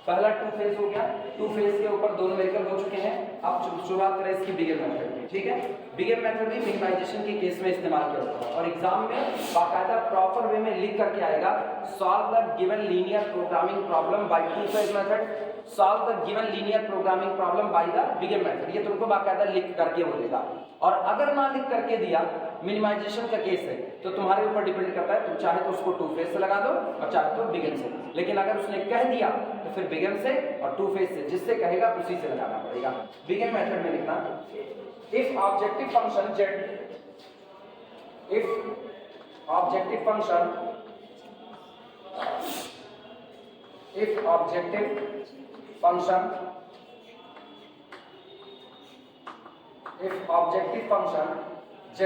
पहला two phase हो गया, टू फेज के ऊपर दो न्यूमेरिकल हो चुके हैं। अब शुरुआत करें इसकी बिगर मेथड की, ठीक है। बिगर मेथड भी मिनिमाइजेशन के केस में इस्तेमाल किया जाता है और एग्जाम में बाकायदा प्रॉपर वे में लिख करके आएगा, solve the given linear programming problem by two phase method, solve the given linear programming problem by the bigger method. ये तुमको बाकायदा लिख करके हो देगा। और अगर ना लिख करके दिया, मिनिमाइजेशन का केस है, तो तुम्हारे ऊपर डिपेंड करता है, तुम चाहे तो उसको टू फेज से लगा दो और चाहे तो बिगिन से। लेकिन अगर उसने कह दिया तो फिर बिगिन से और टू फेज से, जिससे कहेगा उसी से लगाना पड़ेगा। बिगिन मेथड में लिखना, if objective function z, if objective function, if objective function, if objective function z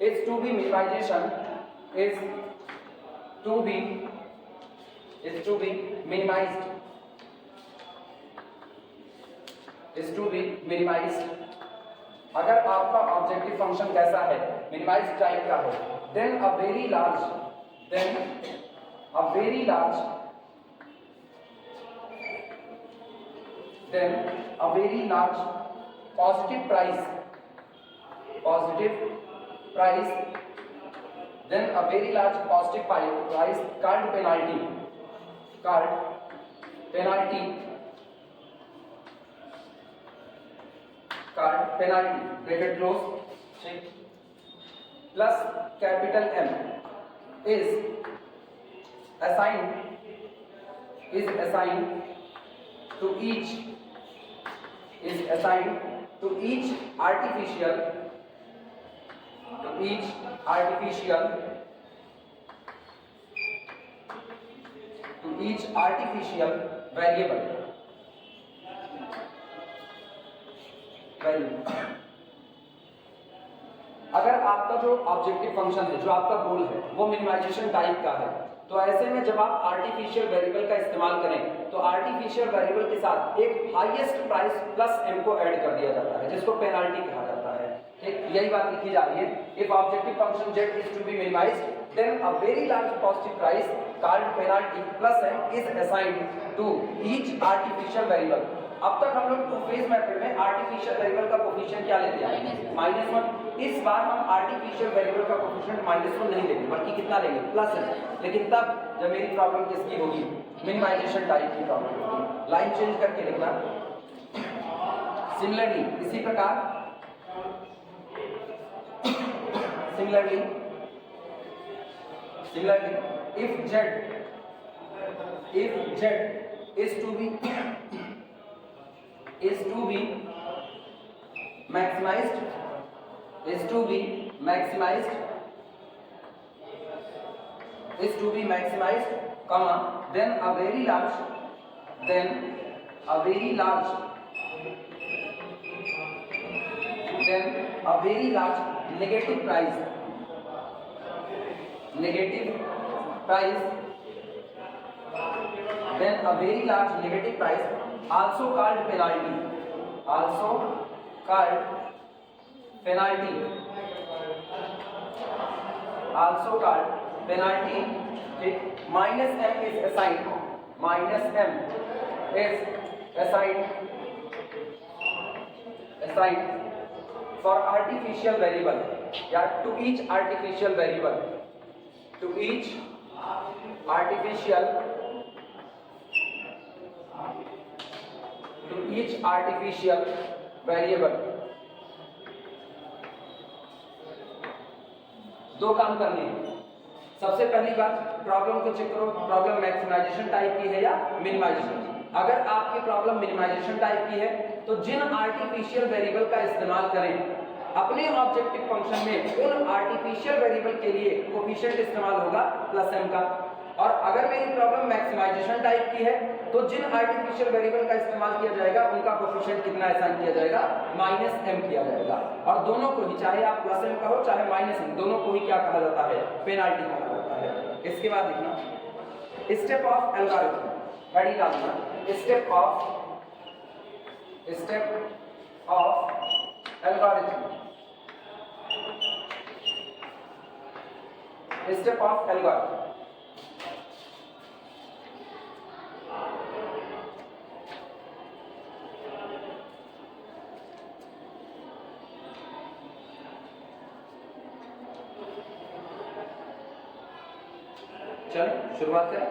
is to be minimization, is to be minimized, is to be minimized, अगर आपका ऑब्जेक्टिव फंक्शन कैसा है, मिनिमाइज टाइप का है, then a very large positive price, then a very large positive price called penalty, bracket close, plus capital M is assigned to each artificial variable। अगर आपका जो objective function है, जो आपका गोल है, वो मिनिमाइजेशन टाइप का है, तो ऐसे में जब आप आर्टिफिशियल वेरिएबल का इस्तेमाल करें तो आर्टिफिशियल वेरिएबल के साथ एक हाईएस्ट प्राइस प्लस m को ऐड कर दिया जाता है, जिसको पेनाल्टी कहा जाता है। ठीक, यही बात लिखी जा रही है। If objective function z is to be minimised, then a very large positive price called penalty plus m is assigned to each artificial variable. अब तक हम लोग टू फेज मेथड में आर्टिफिशियल वेरिएबल का कोफिशिएंट क्या लेते हैं, -1। इस बार हम आर्टिफिशियल वेरिएबल का कोफिशिएंट -1 नहीं लेंगे, बल्कि कितना लेंगे, प्लस है। लेकिन तब जब मेरी प्रॉब्लम किसकी होगी, मिनिमाइजेशन टाइप की प्रॉब्लम होगी। लाइन चेंज करके लिखना, सिमिलरली इसी प्रकार, similarly if z is to be maximized, comma, then a very large negative price also called penalty, ठीक, -m is assigned for artificial variable, या to each artificial variable, दो काम करने हैं। सबसे पहली बात, प्रॉब्लम को चेक करो, प्रॉब्लम मैक्सिमाइजेशन टाइप की है या मिनिमाइजेशन। अगर आपकी प्रॉब्लम मिनिमाइजेशन टाइप की है तो जिन आर्टिफिशियल वेरिएबल का इस्तेमाल करें अपने ऑब्जेक्टिव फंक्शन में, उन आर्टिफिशियल वेरिएबल के लिए कोफिशिएंट इस्तेमाल होगा +m का। और अगर मेरी प्रॉब्लम मैक्सिमाइजेशन टाइप की है तो जिन आर्टिफिशियल वेरिएबल का इस्तेमाल किया जाएगा उनका कोफिशिएंट कितना असाइन किया जाएगा, -m किया जाएगा। और दोनों को ही, चाहे आप +m कहो चाहे -m, दोनों को ही क्या कहा जाता है, पेनाल्टी कहा जाता है। इसके बाद लिखना, स्टेप ऑफ एल्गोरिथम, बड़ी डालना, स्टेप ऑफ एल्गोरिथम, चलो शुरुआत करें।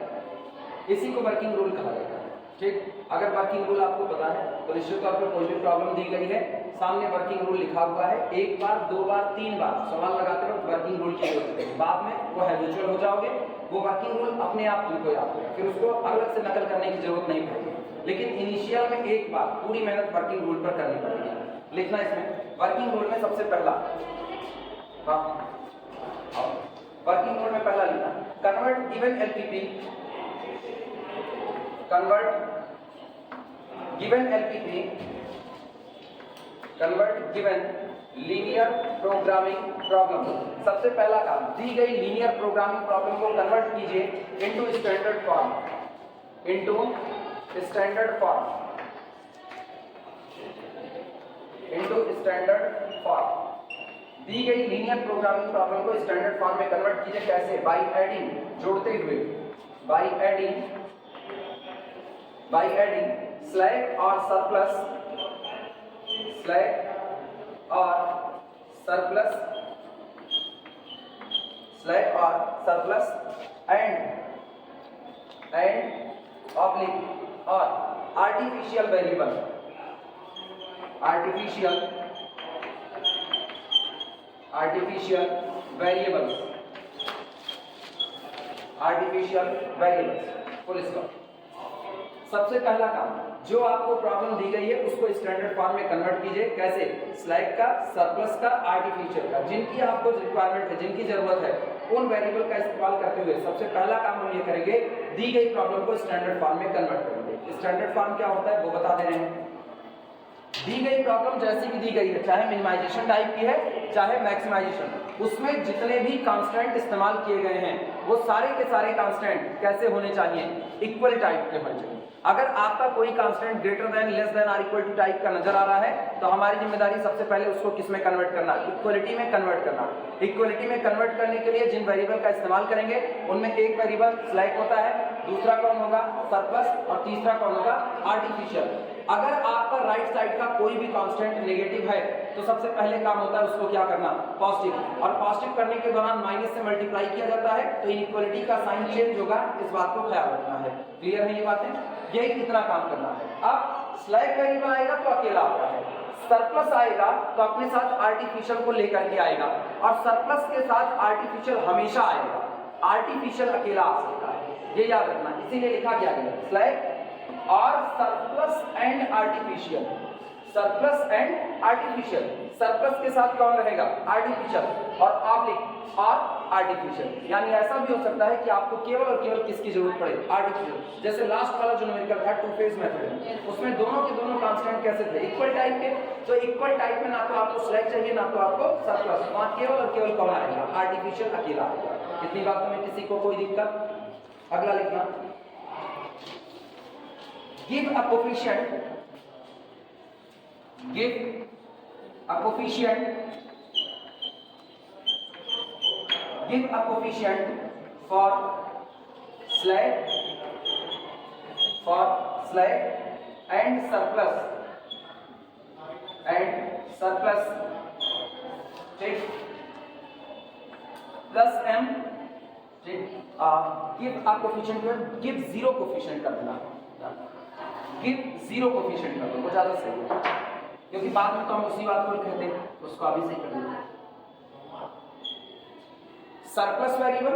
इसी को वर्किंग रूल कहा जाता है। ठीक, अगर वर्किंग रूल आपको पता है तो निश्चित तौर पर कोई भी प्रॉब्लम दी गई है, सामने वर्किंग रूल लिखा हुआ है, एक बार, दो बार, तीन बार सवाल लगाते वक्त वर्किंग रूल की जरूरत है। बाद में वो हैबिचुअल हो जाओगे, वो वर्किंग रूल अपने आप तुमको याद होगा, फिर उसको अलग से नकल करने की जरूरत नहीं पड़ेगी। लेकिन इनिशियल में एक बार पूरी मेहनत वर्किंग रूल पर करनी पड़ेगी। लिखना इसमें वर्किंग रूल में सबसे पहला, वर्किंग रूल में पहला लिखना, convert given LPP, convert given LPP, convert given linear programming problem। सबसे पहला काम, दी गई लीनियर प्रोग्रामिंग प्रॉब्लम को कन्वर्ट कीजिए into standard form, into standard form, into standard form. दी गई लीनियर प्रोग्रामिंग प्रॉब्लम को स्टैंडर्ड फॉर्म में कन्वर्ट कीजिए। कैसे? बाय एडिंग, जोड़ते हुए, बाय एडिंग स्लैक और सरप्लस, स्लैक और सरप्लस, स्लैक और सरप्लस एंड ऑब्लिक और artificial variable, artificial variables full stop. सबसे पहला काम, जो आपको प्रॉब्लम दी गई है उसको स्टैंडर्ड फॉर्म में कन्वर्ट कीजिए। कैसे? स्लैक का, सरप्लस का, आर्टिफिशियल का, जिनकी आपको रिक्वायरमेंट है, जिनकी जरूरत है, उन वेरिएबल का इस्तेमाल करते हुए सबसे पहला काम हम ये करेंगे, दी गई प्रॉब्लम को स्टैंडर्ड फॉर्म में कन्वर्ट करेंगे। स्टैंडर्ड फॉर्म क्या होता है वो बता दे रहे हैं। दी गई प्रॉब्लम जैसी भी दी गई है, चाहे मिनिमाइजेशन टाइप की है चाहे मैक्सिमाइजेशन, उसमें जितने भी कांस्टेंट इस्तेमाल किए गए हैं वो सारे के सारे कांस्टेंट कैसे होने चाहिए? इक्वल टाइप के होने चाहिए। अगर आपका कोई constant greater than, less than और इक्वल टू टाइप का नजर आ रहा है तो हमारी जिम्मेदारी सबसे पहले उसको किस में कन्वर्ट करना? इक्वलिटी में कन्वर्ट करना। इक्वलिटी में कन्वर्ट करने के लिए जिन वेरिएबल का इस्तेमाल करेंगे उनमें एक वेरिएबल स्लैक होता है, दूसरा कौन होगा? सरप्लस, और तीसरा कौन होगा? आर्टिफिशियल। अगर आपका राइट साइड का कोई भी कांस्टेंट नेगेटिव है तो सबसे पहले काम होता है उसको क्या करना? पॉजिटिव। और पॉजिटिव करने के दौरान माइनस से मल्टीप्लाई किया जाता है तो इनइक्वालिटी का साइन चेंज होगा, इस बात को ख्याल रखना है। क्लियर है ये बातें? यही इतना काम करना है। अब स्लैक वेरिएबल आएगा तो अकेला आता है, सरप्लस आएगा तो अपने साथ आर्टिफिशियल को लेकर के आएगा, और सरप्लस के साथ आर्टिफिशियल हमेशा आएगा, आर्टिफिशियल अकेला आ सकता है, ये याद रखना। इसीलिए लिखा गया है स्लैक और surplus and artificial, surplus and artificial. Surplus के साथ कौन रहेगा? आर्टिफिशियल, और ऑब्लिक और आर्टिफिशियल। यानी ऐसा भी हो सकता है कि आपको केवल और केवल किसकी जरूरत पड़े? आर्टिफिशियल। जैसे लास्ट वाला जो न्यूमेरिकल था, टू फेज मेथड, उसमें दोनों के दोनों कांस्टेंट कैसे थे? इक्वल टाइप के। तो इक्वल टाइप में ना तो आपको स्लैक चाहिए ना तो आपको सरप्लस, वहां केवल और केवल कौन आएगा? आर्टिफिशियल अकेला आएगा। इतनी बातों में किसी को कोई दिक्कत? अगला लिखना, give a coefficient, give a coefficient, give a coefficient for slack and surplus, ठीक, प्लस m, ठीक, give a coefficient, give zero coefficient कर देना, गिव जीरो कोफिशिएंट कर दो, वो ज्यादा सही है, क्योंकि बाद में तो हम उसी बात को कहते हैं, उसको अभी सही कर देते हैं। सरप्लस वेरिएबल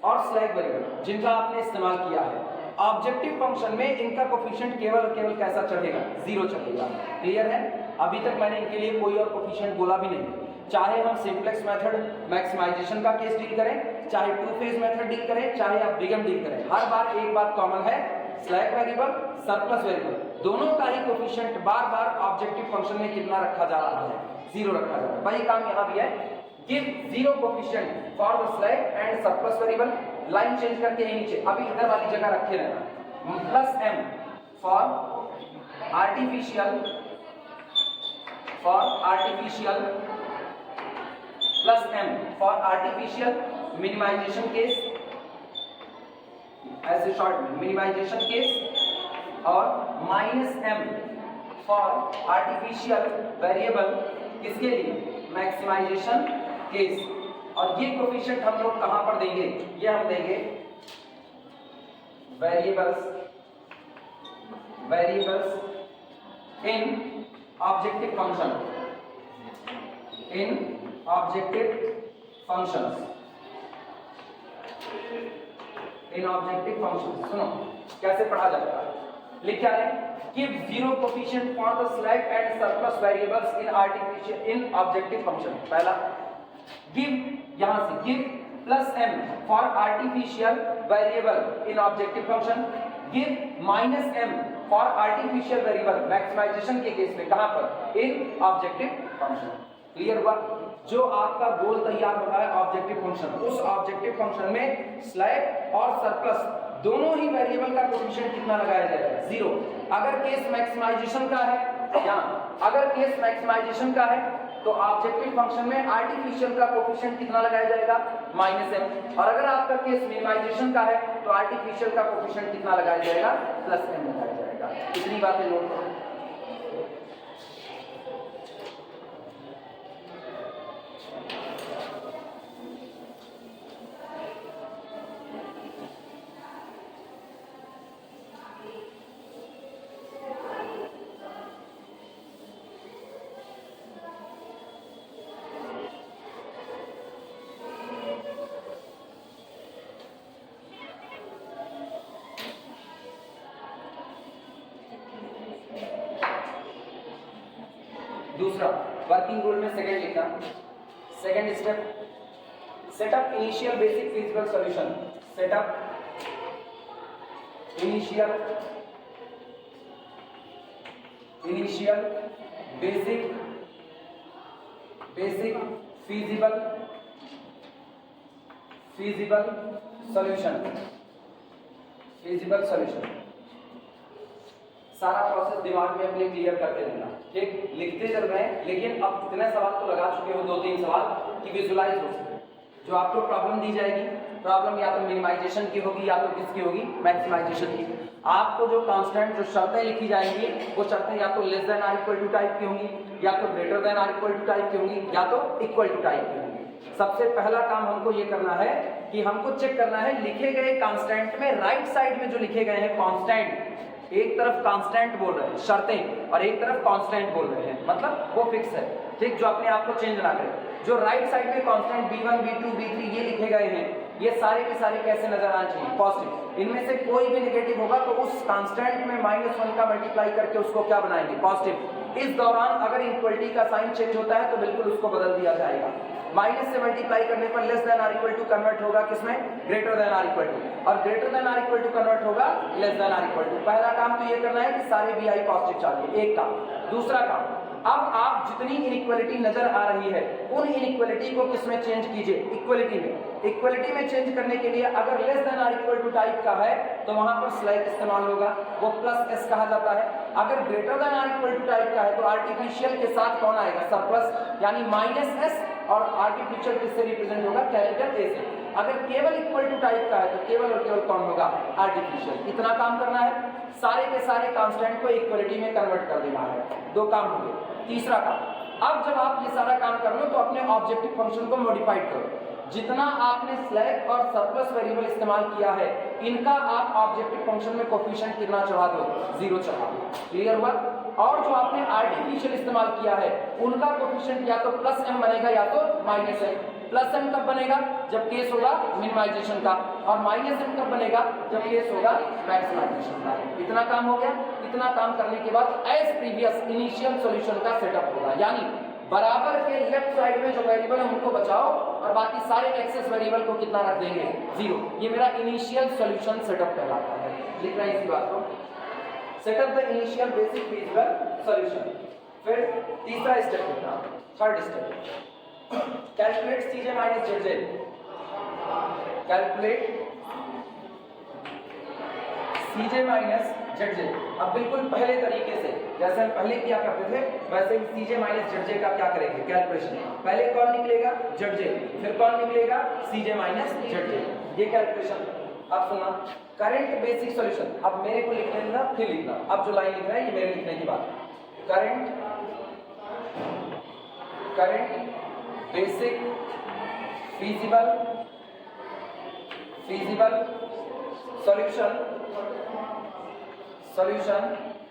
और स्लैक वेरिएबल जिनका आपने इस्तेमाल किया है, ऑब्जेक्टिव फंक्शन में इनका कोफिशिएंट केवल और केवल कैसा चढ़ेगा? जीरो चढ़ेगा। क्लियर है? अभी तक मैंने इनके लिए कोई और कोफिशिएंट बोला भी नहीं। चाहे हम सिंपलेक्स मेथड मैक्सिमाइजेशन का केस डील करें, चाहे टू फेज मेथड डील करें, चाहे आप बिगम डील करें, हर बार एक बात कॉमन है, स्लैक वेरिएबल, सरप्लस वेरिएबल, दोनों का ही कोफिशिएंट बार बार ऑब्जेक्टिव फंक्शन में कितना रखा जा रहा है? जीरो रखा जा रहा है। वही काम यहाँ भी है, give zero coefficient for the slack and surplus variable. Line change करके यहीं नीचे अभी इधर वाली जगह रखे रहना, plus m for artificial, plus m for artificial minimisation case, ऐसे शॉर्ट में मिनिमाइजेशन केस, और minus m for artificial variable, किसके लिए? Maximisation case. और ये कोफिशिएंट हम लोग कहां पर देंगे? ये हम देंगे variables in objective function, सुनो कैसे पढ़ा जाता है, लिख क्या है, give zero coefficient for the slack and surplus variables in objective function। पहला give, यहां से give plus m for artificial variable in objective function, give minus m for artificial variable maximization के केस में, कहां पर, in objective function। क्लियर हुआ? जो आपका गोल तैयार हो रहा है ऑब्जेक्टिव फंक्शन, उस ऑब्जेक्टिव फंक्शन में स्लैक और सरप्लस दोनों ही वेरिएबल का कोएफिशिएंट कितना लगाया जाएगा, 0। अगर केस मैक्सिमाइजेशन का है, यहाँ अगर केस मैक्सिमाइजेशन का है तो ऑब्जेक्टिव फंक्शन में आर्टिफिशियल का कोएफिशिएंट कितना लगाया जाएगा, -m। और अगर आपका केस मिनिमाइजेशन का है तो आर्टिफिशियल का कोएफिशिएंट कितना लगाया जाएगा, +m लगाया जाएगा। इतनी बातें नोट करो। दूसरा वर्किंग रूल में सेकंड लिखना, second step, setup initial basic feasible solution, setup initial basic feasible solution, सारा प्रोसेस दिमाग में अपने क्लियर करते रहना, ठीक, लिखते चल रहे हैं, लेकिन अब इतने सवाल तो लगा चुके हो, 2-3 सवाल कि विजुलाइज हो सके। जो आपको प्रॉब्लम दी जाएगी, प्रॉब्लम या तो मिनिमाइजेशन की होगी या तो किसकी होगी, मैक्सिमाइजेशन की। आपको जो कांस्टेंट, जो शर्तें लिखी जाएंगी, वो शर्तें या तो less than or equal to type की होंगी, या तो greater than or equal to type की होंगी, या तो इक्वल टू टाइप की होंगी। सबसे पहला काम हमको ये करना है कि हमको चेक करना है लिखे गए कांस्टेंट में राइट साइड में जो लिखे गए हैं कांस्टेंट, एक तरफ कांस्टेंट बोल रहे हैं शर्तें और एक तरफ कांस्टेंट बोल रहे हैं, मतलब वो फिक्स है, ठीक, जो अपने आप को चेंज ना करे। जो राइट साइड में कांस्टेंट b1 b2 b3 ये लिखे गए हैं, ये सारे के सारे कैसे नजर आना चाहिए, पॉजिटिव। इनमें से कोई भी नेगेटिव होगा तो उस कांस्टेंट में -1 का मल्टीप्लाई करके उसको क्या बनाएंगे, पॉजिटिव। इस दौरान अगर इक्वलिटी का साइन चेंज होता है तो बिल्कुल उसको बदल दिया जाएगा। माइनस से मल्टीप्लाई करने पर less than or equal to convert होगा किसमें, greater than or equal to, और greater than or equal to convert होगा less than or equal to. पहला काम तो ये करना है कि सारे bi पॉजिटिव चाहिए, एक काम। दूसरा काम, अब आप जितनी इनइक्वालिटी नजर आ रही है उन इनइक्वालिटी को किसमें चेंज कीजिए, इक्वलिटी में। इक्वलिटी में चेंज करने के लिए अगर less than or equal to type का है तो वहां पर स्लैश इस्तेमाल होगा, वो +s कहा जाता है। अगर greater than or equal to type का है तो आर्टिफिशियल के साथ कौन आएगा, सरप्लस, यानी -s, और आर्टिफिशियल किससे रिप्रेजेंट होगा, कैपिटल A से। अगर केवल इक्वल टू टाइप का है तो केवल और केवल कौन होगा, आर्टिफिशियल। इतना काम करना है, सारे के सारे कांस्टेंट को इक्वलिटी में कन्वर्ट कर देना है। 2 काम हो गए। तीसरा काम, अब जब आप ये सारा काम कर लो तो अपने ऑब्जेक्टिव फंक्शन को मॉडिफाइड करो। जितना आपने स्लैक और सरप्लस वेरिएबल इस्तेमाल किया है इनका आप ऑब्जेक्टिव फंक्शन में कोएफिशिएंट कितना चढ़ा दो, 0 चढ़ा दो। क्लियर हुआ? और जो आपने आर्टिफिशियल इस्तेमाल किया है उनका कोएफिशिएंट या तो +m बनेगा या तो -m। +m कब बनेगा, जब केस होगा मिनिमाइजेशन का, और -m कब बनेगा, जब केस होगा मैक्सिमाइजेशन का। इतना काम हो गया। इतना काम करने के बाद एज प्रीवियस इनिशियल सॉल्यूशन का सेटअप होगा, यानी बराबर के लेफ्ट साइड में जो वेरिएबल है उनको बचाओ और बाकी सारे एक्सेस वेरिएबल को कितना रख देंगे, 0। ये मेरा इनिशियल सॉल्यूशन सेटअप कहलाता है। लिख रहे हैं इसी बात को, setup the initial basic feasible solution. फिर तीसरा स्टेप लिखना, third step, calculate CJ minus ZJ। Calculate CJ minus ZJ। अब बिल्कुल पहले तरीके से जैसे हम पहले किया करते थे वैसे ही CJ माइनस ZJ का क्या करेंगे, कैलकुलेशन। पहले कौन निकलेगा, ZJ, फिर कौन निकलेगा, CJ माइनस ZJ। ये कैलकुलेशन। अब सुनना, करंट बेसिक सॉल्यूशन। अब मेरे को लिख लेना फिर लिखना। अब जो लाइन लिख रहा है ये मेरे लिखने की बात। Current basic feasible solution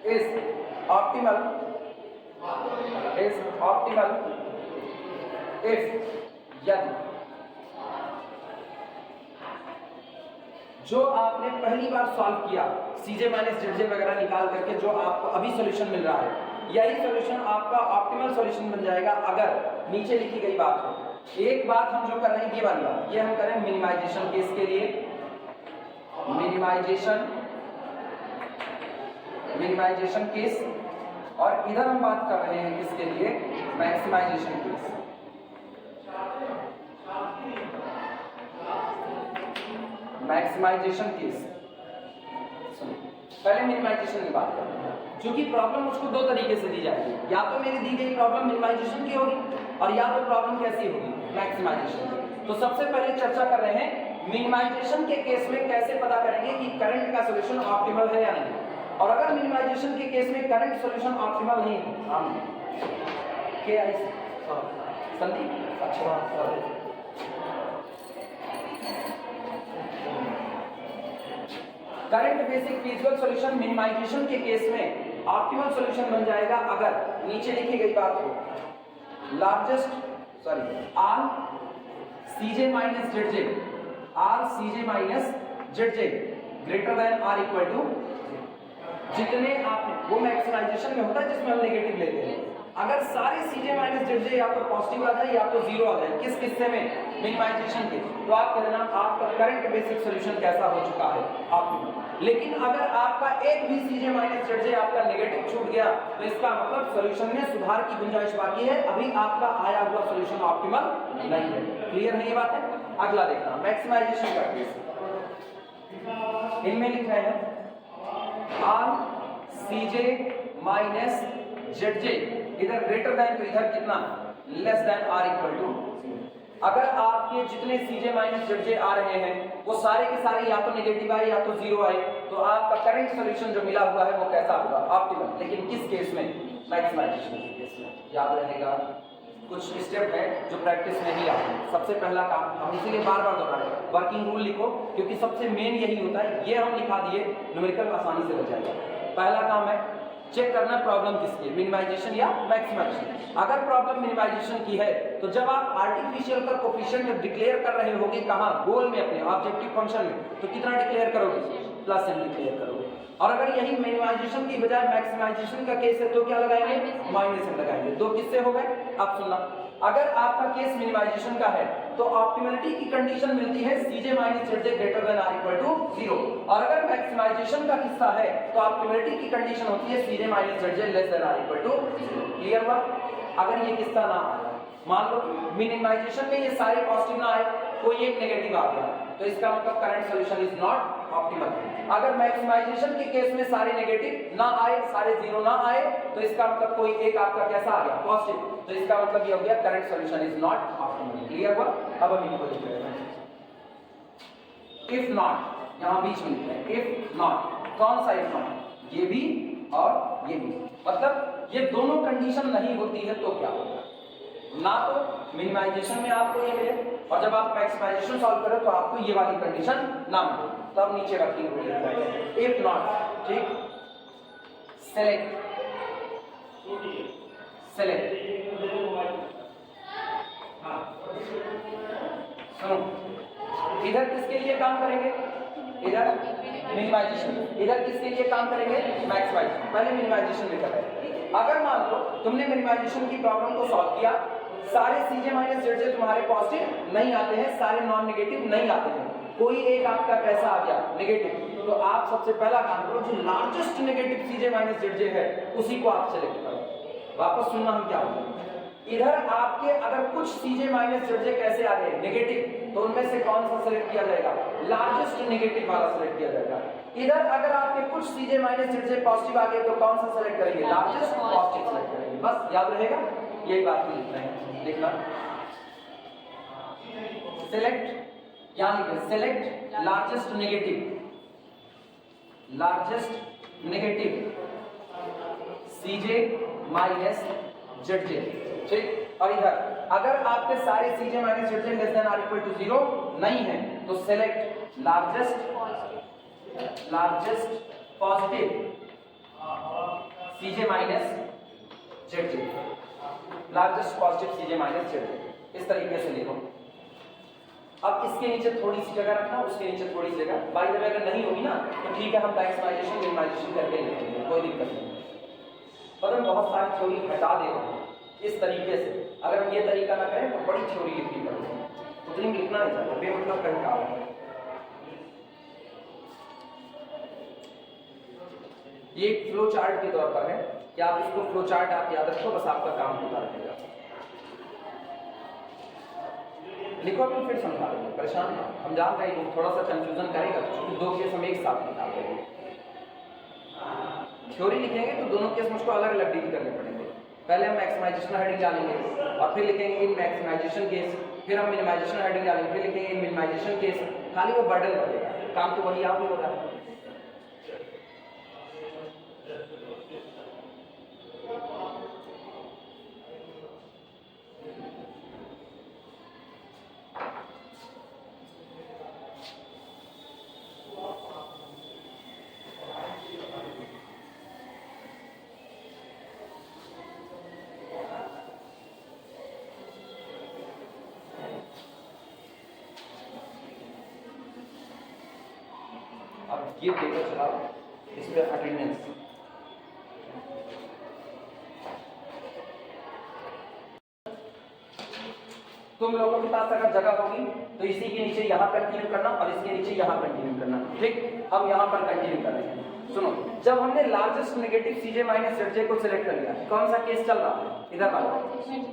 is optimal if यदि जो आपने पहली बार सॉल्व किया सीजे माइनस जेडजे वगैरह निकाल करके जो आपको अभी सॉल्यूशन मिल रहा है, यही सॉल्यूशन आपका ऑप्टिमल सॉल्यूशन बन जाएगा अगर नीचे लिखी गई बात हो। एक बात हम जो कर रहे हैं ये वाली बात, ये हम करें मिनिमाइजेशन केस के लिए, मिनिमाइजेशन केस, और इधर हम बात कर रहे हैं किसके लिए, मैक्सिमाइजेशन केस। मैक्सिमाइजेशन केस पहले मिनिमाइजेशन की बात करते हैं, क्योंकि प्रॉब्लम मुझको दो तरीके से दी जाएगी, या तो मेरी दी गई प्रॉब्लम मिनिमाइजेशन की होगी और या तो प्रॉब्लम कैसी होगी, मैक्सिमाइजेशन की। तो सबसे पहले चर्चा कर रहे हैं मिनिमाइजेशन के केस में कैसे पता करेंगे कि करंट का सॉल्यूशन ऑप्टिमल है या नहीं, और अगर मिनिमाइजेशन के केस में करंट सॉल्यूशन ऑप्टिमल नहीं है, क्या है संदीप? अच्छा, current basic feasible solution minimisation के केस में ऑप्टिमल सॉल्यूशन बन जाएगा अगर नीचे लिखी गई बात हो, all CJ minus ZJ greater than or equal to, जितने आप, वो मैक्सिमाइजेशन में होता है जिसमें हम नेगेटिव लेते हैं, अगर सारे सीजे माइनस जेडजे या तो पॉजिटिव आ जाए या तो जीरो आ जाए, किस किस्से में, मिनिमाइजेशन के, तो आप कह देना आपका करंट बेसिक सॉल्यूशन कैसा हो चुका है, ऑप्टिमल। लेकिन अगर आपका एक भी सीजे माइनस जेडजे आपका नेगेटिव छूट गया तो इसका मतलब सॉल्यूशन में सुधार की गुंजाइश बाकी है, अभी आपका आया हुआ सॉल्यूशन ऑप्टिमल नहीं है। क्लियर है ये बात है? अगला देखना मैक्सिमाइजेशन का केस, इनमें लिख रहे हैं आर सीजे माइनस जेडजे, इधर ग्रेटर देन तो इधर कितना, less than or equal to. अगर आपके जितने सीजे माइनस जेडजे आ रहे हैं वो सारे के सारे या तो नेगेटिव आए या तो जीरो आए, तो आपका करंट सॉल्यूशन जो मिला हुआ है वो कैसा होगा, ऑप्टिमल। लेकिन किस केस में, मैक्सिमाइजेशन के केस में। याद रहेगा कुछ स्टेप है जो प्रैक्टिस में ही आते हैं। सबसे पहला काम, हम इसीलिए बार बार दोहरा रहे हैं, वर्किंग रूल लिखो, क्योंकि सबसे मेन यही होता है। ये हम लिखा दिए, न्यूमेरिकल आसानी से बच जाएगा। पहला काम है चेक करना प्रॉब्लम किसकी है, मिनिमाइजेशन या मैक्सिमाइजेशन। अगर प्रॉब्लम मिनिमाइजेशन की है तो जब आप आर्टिफिशियल का कोफिशिएंट जब डिक्लेयर कर रहे होगे, कहाँ, गोल में, अपने ऑब्जेक्टिव फंक्शन में, तो कितना डिक्लेयर करोगे, +n डिक्लेयर करोगे। और अगर यही मिनिमाइजेशन की बजाय मैक्सिमाइजेशन का केस है तो क्या लगाएंगे, -n लगाएंगे। दो किससे हो गए, अब सुनना। अगर आपका केस मिनिमाइजेशन का है तो ऑप्टिमलिटी की कंडीशन मिलती है CJ minus ZJ greater than or equal to 0, और अगर मैक्सिमाइजेशन का किस्सा है तो ऑप्टिमलिटी की कंडीशन होती है CJ minus ZJ less than or equal to 0। Clear हुआ? अगर ये किस्सा ना आया, मान लो मिनिमाइजेशन में ये सारे पॉजिटिव ना आए, कोई एक नेगेटिव आ गया, तो इसका मतलब current solution is not optimal. अगर मैक्सिमाइजेशन के केस में सारे नेगेटिव ना आए, सारे जीरो ना आए, तो इसका मतलब कोई एक आपका कैसा आ गया, पॉजिटिव, तो इसका मतलब ये हो गया current solution is not optimal. Clear हुआ? अब हम इनको लिख रहे हैं, इफ नॉट, यहां बीच में लिख रहे हैं इफ नॉट। कौन सा इफ नॉट, ये भी और ये भी, मतलब ये दोनों कंडीशन नहीं होती है तो क्या होगा, ना तो मिनिमाइजेशन में आपको ये मिले और जब आप मैक्सिमाइजेशन सॉल्व करें तो आपको ये वाली कंडीशन ना मिले, तब नीचे रखी हुई है इफ नॉट। ठीक, सेलेक्ट सुनो, इधर किसके लिए काम करेंगे, इधर मिनिमाइजेशन, इधर किसके लिए काम करेंगे, मैक्सिमाइजेशन। पहले मिनिमाइजेशन में कर रहे हैं। अगर मान लो तुमने मिनिमाइजेशन की प्रॉब्लम को सॉल्व किया, सारे सीजे माइनस जेडजे तुम्हारे पॉजिटिव नहीं आते हैं, सारे नॉन नेगेटिव नहीं आते हैं, कोई एक आपका कैसा आ गया, नेगेटिव, तो आप सबसे पहला काम करो, जो लार्जेस्ट नेगेटिव सीजे माइनस जेडजे है उसी को आप सेलेक्ट करो। वापस सुनना हम क्या होगा, इधर आपके अगर कुछ सीजे माइनस जेडजे कैसे आ गए, नेगेटिव, तो उनमें से कौन सा सेलेक्ट किया जाएगा, लार्जेस्ट नेगेटिव वाला सेलेक्ट किया जाएगा। इधर अगर आपके कुछ सीजे माइनस जेडजे पॉजिटिव आ गए तो कौन सा सेलेक्ट करेंगे, लार्जेस्ट पॉजिटिव सेलेक्ट करेंगे। बस याद रहेगा, यही बात लिख रहे हैं, देखना सेलेक्ट, क्या लिखे, select largest negative CJ minus ZJ. ठीक, और इधर अगर आपके सारे CJ minus ZJ less than or equal to 0 नहीं है तो select largest largest positive CJ minus Z, largest positive CJ minus Z, इस तरीके से लिखो। अब इसके नीचे थोड़ी सी जगह रखना, उसके नीचे थोड़ी सी जगह। बाय द वे अगर नहीं होगी ना तो ठीक है, हम मैक्सिमाइजेशन मिनिमाइजेशन करके लिखेंगे, कोई दिक्कत नहीं। पर हम बहुत सारी थ्योरी हटा दे रहे हैं इस तरीके से। अगर हम ये तरीका ना करें तो बड़ी थ्योरी लिखनी पड़ेगी, उतनी लिखना नहीं चाहिए, बेमतलब कहीं का है। ये एक फ्लो चार्ट के तौर पर है कि आप इसको फ्लो चार्ट आप याद रखो, बस आपका काम होता रहेगा। लिखो तो फिर समझा देंगे, परेशान है। हम जान रहे हैं थोड़ा सा कंफ्यूजन करेगा क्योंकि दो केस हम एक साथ निकाल रहे हैं। थ्योरी लिखेंगे तो दोनों केस मुझको अलग अलग डील करने पड़ेंगे। पहले हम मैक्सिमाइजेशन हेडिंग डालेंगे और फिर लिखेंगे इन मैक्सिमाइजेशन केस, फिर हम मिनिमाइजेशन हेडिंग डालेंगे, फिर लिखेंगे इन मिनिमाइजेशन केस। खाली वो बर्डन बढ़ेगा, काम तो वही आप ही हो रहा है। ये पेपर चलाओ, इस पे अटेंडेंस। तुम लोगों के पास अगर जगह होगी तो इसी के नीचे यहाँ कंटिन्यू करना और इसके नीचे यहाँ कंटिन्यू करना। ठीक, हम यहाँ पर कंटिन्यू कर रहे हैं। सुनो, जब हमने largest negative CJ minus Z को सिलेक्ट कर लिया, कौन सा केस चल रहा है? इधर वाला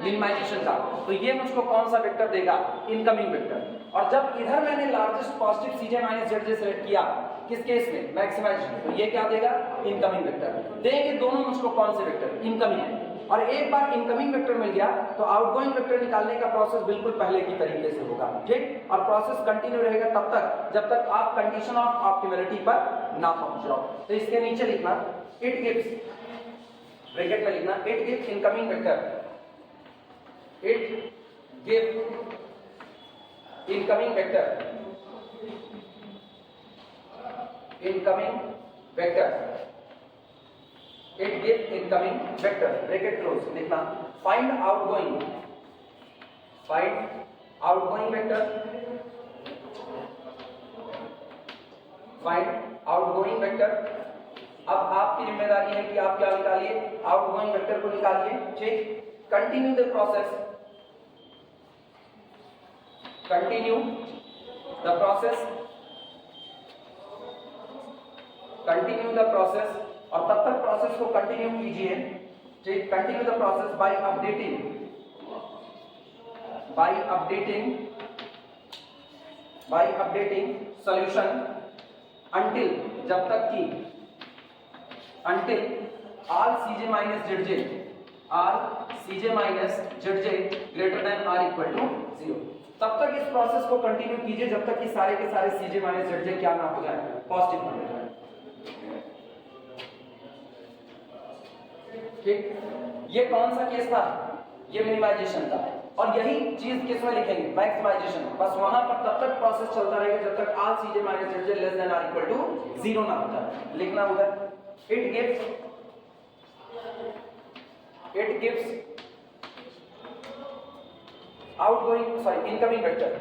मिनिमाइजेशन का, तो ये मुझको कौन सा वेक्टर देगा? Incoming vector. और जब इधर मैंने largest positive CJ minus Z select किया, किस केस में? मैक्सिमाइजेशन, तो ये क्या देगा? इनकमिंग वेक्टर देंगे। दोनों मुझको कौन से वेक्टर? इनकमिंग। और एक बार इनकमिंग वेक्टर मिल गया तो आउटगोइंग वेक्टर निकालने का प्रोसेस बिल्कुल पहले की तरीके से होगा। ठीक, और प्रोसेस कंटिन्यू रहेगा तब तक जब तक आप कंडीशन ऑफ ऑप्टिमलिटी पर ना पहुंच जाओ। तो इसके नीचे लिखना इट गिव्स, ब्रैकेट में लिखना it gives incoming vector, it give incoming vector, incoming vector, it gives incoming vector, bracket close, लिखना find outgoing vector, find outgoing vector। अब आपकी जिम्मेदारी है कि आप क्या निकालिए? आउटगोइंग वेक्टर को निकालिए। ठीक, continue the process, continue the process, continue the process. और तब तक प्रोसेस को कंटिन्यू कीजिए। ठीक, continue the process by updating solution until, जब तक कि until all CJ minus Z, all CJ minus Z greater than or equal to 0। तब तक इस प्रोसेस को कंटिन्यू कीजिए जब तक कि सारे के सारे सीजे माइनस जेड क्या ना हो जाए? पॉजिटिव ना हो जाए। ठीक, ये कौन सा केस था? ये मिनिमाइजेशन था। और यही चीज किस में लिखेंगे? मैक्सिमाइजेशन। बस वहां पर तब तक प्रोसेस चलता रहेगा जब तक all CJ minus Z less than or equal to 0 ना हो जाए। लिखना उधर it gives outgoing, sorry, incoming vector,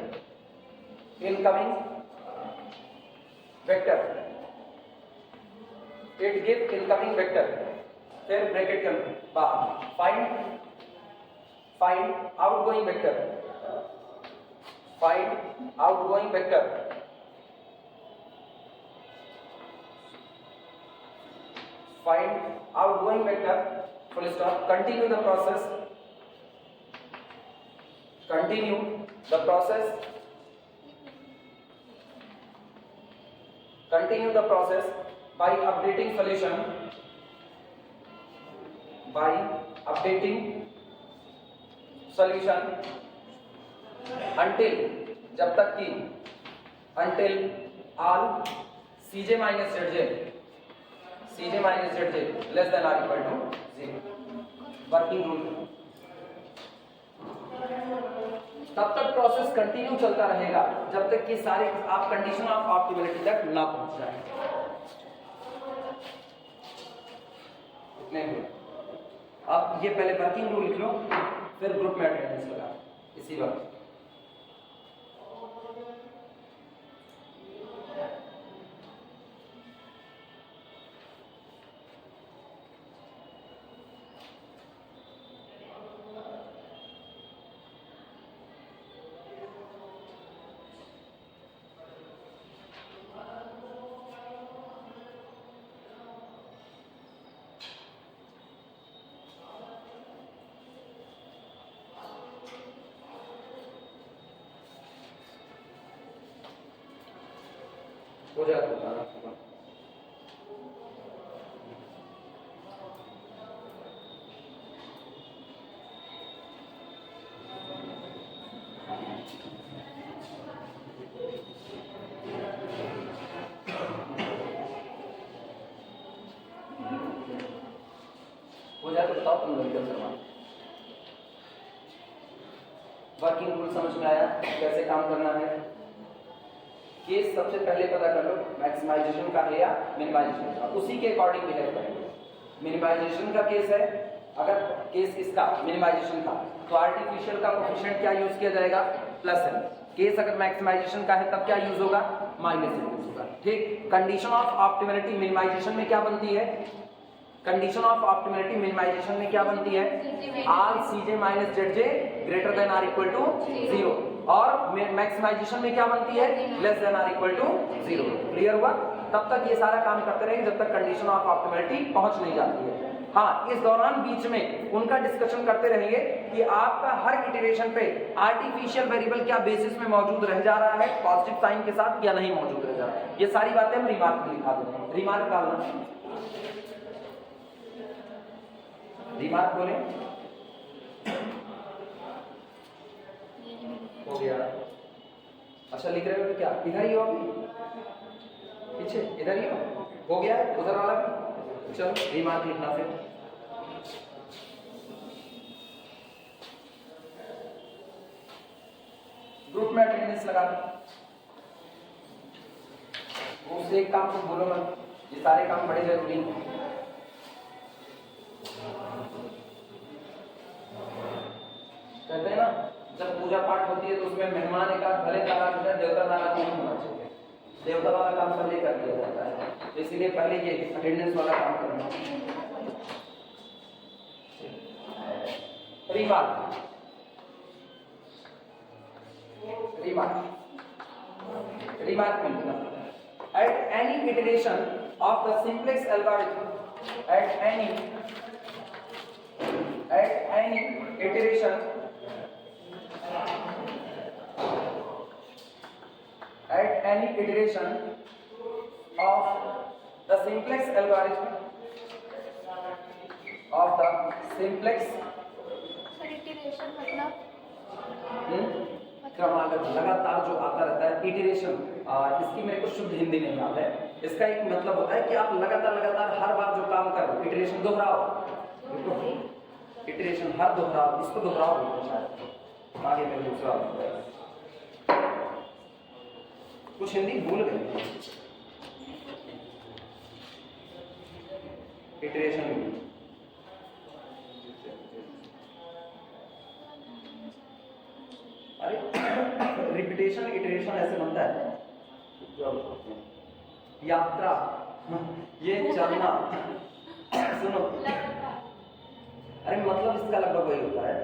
it gives incoming vector. फिर ब्रैकेट के बाहर find outgoing vector, find outgoing vector, find outgoing vector, full stop. Continue the process, continue the process, continue the process by updating solution, by updating solution until, जब तक कि until all cj minus zj less than or equal to 0। Working rule तब तक process continue चलता रहेगा जब तक कि सारे आप कंडीशन ऑफ ऑप्टिमैलिटी तक ना पहुंच जाए। नहीं, अब ये पहले वर्किंग रूल लिख लो, फिर ग्रुप में अटेंडेंस लगा इसी वक्त। हो जाता है तो बताओ तुम मेडिकल करवा। वर्किंग रूल समझ में आया कैसे काम करना है? केस सबसे पहले पता कर लो मैक्सिमाइजेशन का है या मिनिमाइजेशन का, उसी के अकॉर्डिंग बिहेव करेंगे। मिनिमाइजेशन का केस है, अगर केस इसका मिनिमाइजेशन का तो आर्टिफिशियल का कोएफिशिएंट क्या यूज किया जाएगा? प्लस है। केस अगर मैक्सिमाइजेशन का है तब क्या यूज होगा? माइनस यूज होगा। ठीक। कंडीशन ऑफ ऑप्टिमैलिटी मिनिमाइजेशन में क्या बनती है? कंडीशन ऑफ ऑप्टिमैलिटी मिनिमाइजेशन में क्या बनती है? आर C J minus Z J greater than or equal to 0, और मैक्सिमाइजेशन में क्या बनती है? Less than or equal to 0। Clear हुआ? तब तक ये सारा काम करते रहेंगे जब तक कंडीशन ऑफ ऑप्टिमैलिटी पहुंच नहीं जाती है। हाँ, इस दौरान बीच में उनका डिस्कशन करते रहेंगे कि आपका हर इटरेशन पे आर्टिफिशियल वेरिएबल क्या बेसिस में मौजूद रह जा रहा है पॉजिटिव साइन के साथ या नहीं मौजूद रह जा रहा है। ये सारी बातें हम रिमार्क में लिखा देते हैं। रिमार्क डालना, रिमार्क बोले हो गया। अच्छा लिख रहे हो क्या? इधर ही हो अभी, पीछे इधर ही हो गया है उधर वाला भी। चलो रिमार्क लिखना फिर। ग्रुप में अटेंडेंस लगा दो। उससे एक काम तो बोलो मत, ये सारे काम बड़े जरूरी हैं। कहते हैं ना जब पूजा पाठ होती है तो उसमें मेहमान एक आध भले नाराज हो जाए, देवता नाराज नहीं होना चाहिए। देवता वाला काम पहले कर दिया जाता है, तो इसीलिए पहले ये अटेंडेंस वाला काम करना। रिमार्क, रिमार्क, रिमार्क में लिखना at any iteration of the simplex algorithm, at any iteration at any iteration of the simplex algorithm of the simplex iteration मतलब क्रमागत लगातार जो आता रहता है इटरेशन। इसकी मेरे को शुद्ध हिंदी नहीं याद है। इसका एक मतलब होता है कि आप लगातार हर बार जो काम कर रहे हो, इटरेशन दोहराओ, इटरेशन हर दोहराओ, इसको दोहराओ बोलते हैं शायद। आगे में दूसरा कुछ हिंदी भूल गए। इटरेशन अरे रिपीटेशन इटरेशन ऐसे बनता है। यात्रा, ये चलना, सुनो अरे मतलब इसका लगभग वही होता है।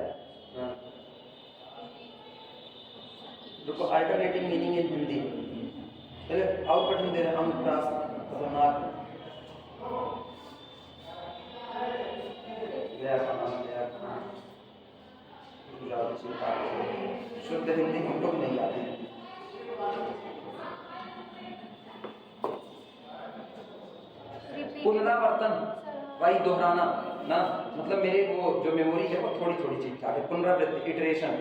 देखो अल्टरनेटिव मीनिंग इन हिंदी। चलिए आउटपुट में दे रहे हैं अनुप्रास खतरनाक शुद्ध हिंदी हमको भी नहीं आती। पुनरावर्तन वही दोहराना ना, मतलब मेरे वो जो मेमोरी है वो थोड़ी ठीक ठाक है। पुनरावृत्ति इटरेशन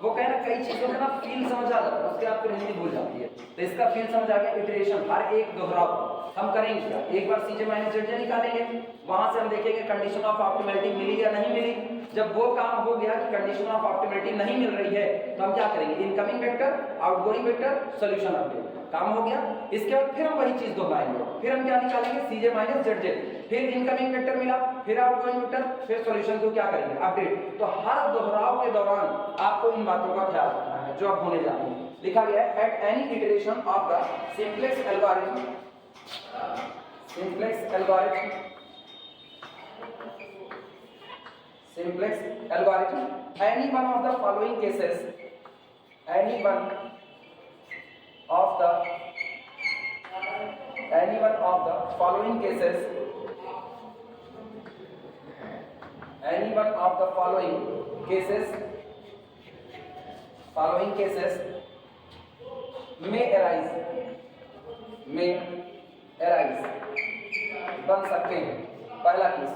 वो कह रहा कई चीजों का ना फील समझ आ जाता है, उसके बाद फिर हिंदी भूल जाती है। तो इसका फील समझ आ गया, इटरेशन हर एक दोहराव हम करेंगे क्या, एक बार सीजे माइनस जेड निकालेंगे, वहां से हम देखेंगे कंडीशन ऑफ ऑप्टिमैलिटी मिली या नहीं मिली। जब वो काम हो गया कि कंडीशन ऑफ ऑप्टिमैलिटी नहीं मिल रही है तो हम क्या करेंगे, incoming vector, outgoing vector, solution update, काम हो गया। इसके बाद फिर हम वही चीज दोहराएंगे, फिर हम क्या निकालेंगे, सीजे माइनस जेड, फिर इनकमिंग वेक्टर मिला, फिर आउटगोइंग वेक्टर, फिर सॉल्यूशन को क्या करेंगे, अपडेट। तो हर दोहराव के दौरान आपको इन बातों का ख्याल रखना है जो अब होने जा रही है। लिखा गया है at any iteration of the simplex algorithm, simplex algorithm, simplex algorithm, any one of the following cases, any one of the following cases, any one of the following cases may arise बन सकते हैं। पहला case,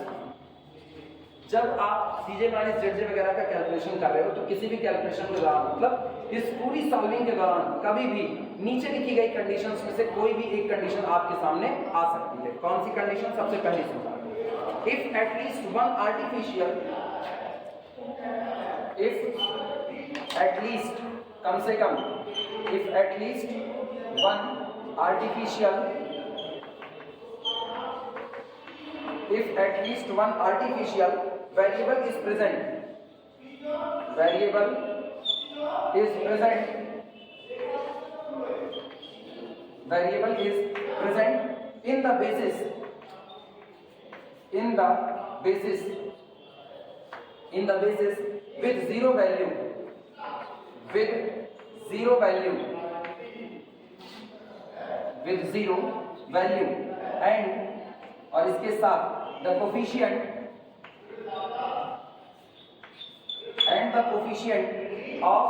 जब आप सीजे minus Z वगैरह का calculation कर रहे हो तो किसी भी कैलकुलेशन के दौरान, मतलब इस पूरी सॉल्विंग के दौरान कभी भी नीचे लिखी गई कंडीशंस में से कोई भी एक कंडीशन आपके सामने आ सकती है। कौन सी कंडीशन, सबसे पहली सुना, if at least one artificial, if at least कम से कम, if at least one artificial, if at least one artificial variable is present, variable is present, variable is present in the basis, in the basis, in the basis with zero value, with zero value, with zero value, and और इसके साथ the coefficient and the coefficient of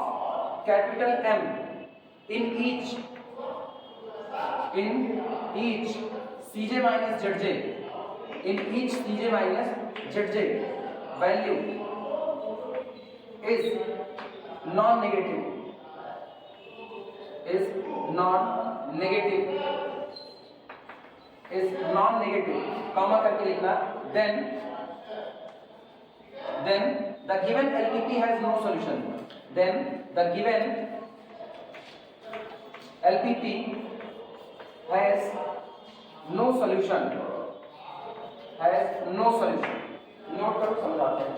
capital M in each Cj minus Zj, in each Cj minus Zj value is non-negative, is non-negative, is non-negative, comma करके लिखना, then the given LPP has no solution, then the given LPP has no solution, has no solution। Note करो, समझाते हैं।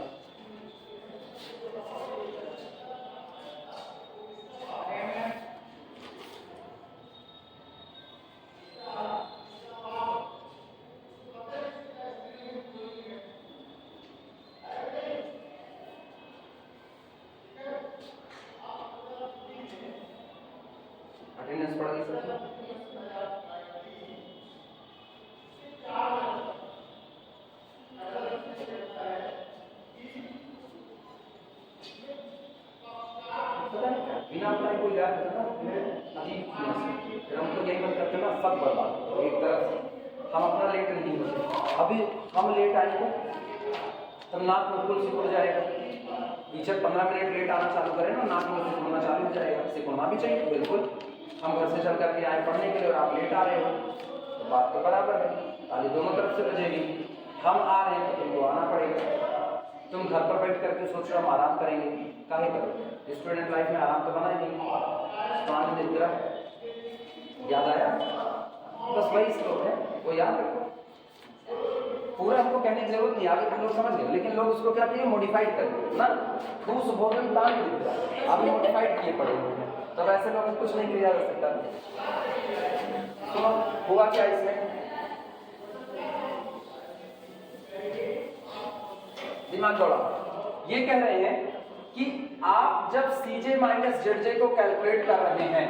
Attendance पड़ा गई sir, बिना पढ़ाई कोई याद करना अजीब, फिर हम तो यही मत करते ना, सब बर्बाद एक तरफ से। हम अपना लेट नहीं होते, अभी हम लेट आएंगे तब नाक बिल्कुल सिकुड़ जाएगा। टीचर 15 मिनट लेट आना चालू करें ना, नाक में सिकुड़ना चालू हो जाएगा। सिकुड़ना भी चाहिए बिल्कुल, हम घर से चल करके आए पढ़ने के लिए और आप लेट आ रहे हो तो बात तो बराबर है, ताली दोनों तरफ से बजेगी। हम आ रहे हैं तो तुमको आना पड़ेगा। तुम घर पर बैठ करके सोच रहे हो हम आराम करेंगे, काहे करोगे? स्टूडेंट लाइफ में आराम तो बना ही नहीं। याद आया? बस वही स्लोक है, वो याद रखो। पूरा हमको कहने की जरूरत नहीं, आगे तुम लोग समझ गए, लेकिन लोग उसको क्या किए, मॉडिफाइड कर दिए ना। खूस भोजन दान अभी मॉडिफाइड किए पड़े हुए हैं, तो वैसे लोग कुछ नहीं किया जा सकता। तो हुआ क्या इसमें, दिमाग दौड़ा। ये कह रहे हैं कि आप जब Cj माइनस Zj को कैलकुलेट कर रहे हैं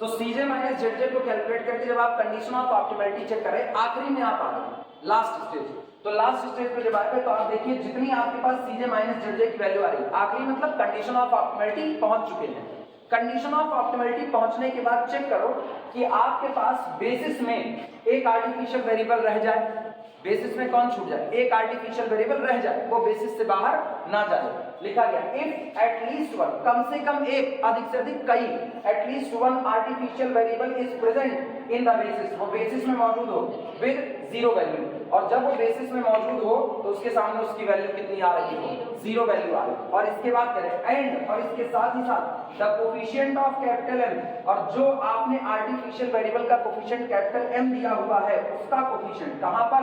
तो Cj माइनस Zj को कैलकुलेट करके जब आप कंडीशन ऑफ ऑप्टिमैलिटी चेक करें, आखिरी में आप आ गए लास्ट स्टेज। तो लास्ट स्टेज पे जब आए तो आप देखिए जितनी आपके पास Cj माइनस Zj की वैल्यू आ रही है, आखिरी मतलब कंडीशन ऑफ ऑप्टिमैलिटी पहुंच चुके हैं। कंडीशन ऑफ ऑप्टिमलिटी पहुंचने के बाद चेक करो कि आपके पास बेसिस में एक आर्टिफिशियल वेरिएबल रह जाए। बेसिस में कौन छूट जाए? एक आर्टिफिशियल वेरिएबल रह जाए, वो बेसिस से बाहर ना जाए। लिखा गया इफ एटलीस्ट वन, कम से कम एक, अधिक से अधिक कई, at least one artificial variable is present in the basis, वो बेसिस में मौजूद हो विद जीरो वैल्यू। और जब वो बेसिस में मौजूद हो तो उसके सामने उसकी वैल्यू कितनी आ रही हो? जीरो वैल्यू आ रही। और इसके बाद करें एंड, और इसके साथ ही साथ the coefficient of capital M, और जो आपने आर्टिफिशियल वेरिएबल का कोफिशिएंट कैपिटल एम दिया हुआ है उसका कोफिशिएंट कहां पर?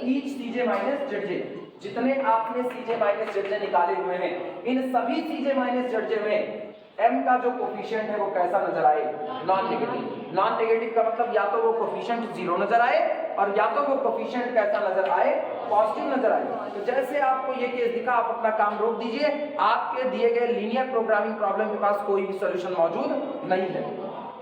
ईच सीजे माइनस जेडजे, जितने आपने सीजे माइनस जेडजे निकाले हुए हैं, इन सभी सीजे माइनस जेडजे में m का जो कोफिशिएंट है वो कैसा नजर आए? Non negative. नॉन नेगेटिव का मतलब या तो वो कोफिशिएंट जीरो नजर आए और या तो वो कोफिशिएंट कैसा नजर आए? पॉजिटिव नजर आए। तो जैसे आपको ये केस दिखा, आप अपना काम रोक दीजिए, आपके दिए गए लीनियर प्रोग्रामिंग प्रॉब्लम के पास कोई भी सॉल्यूशन मौजूद नहीं है।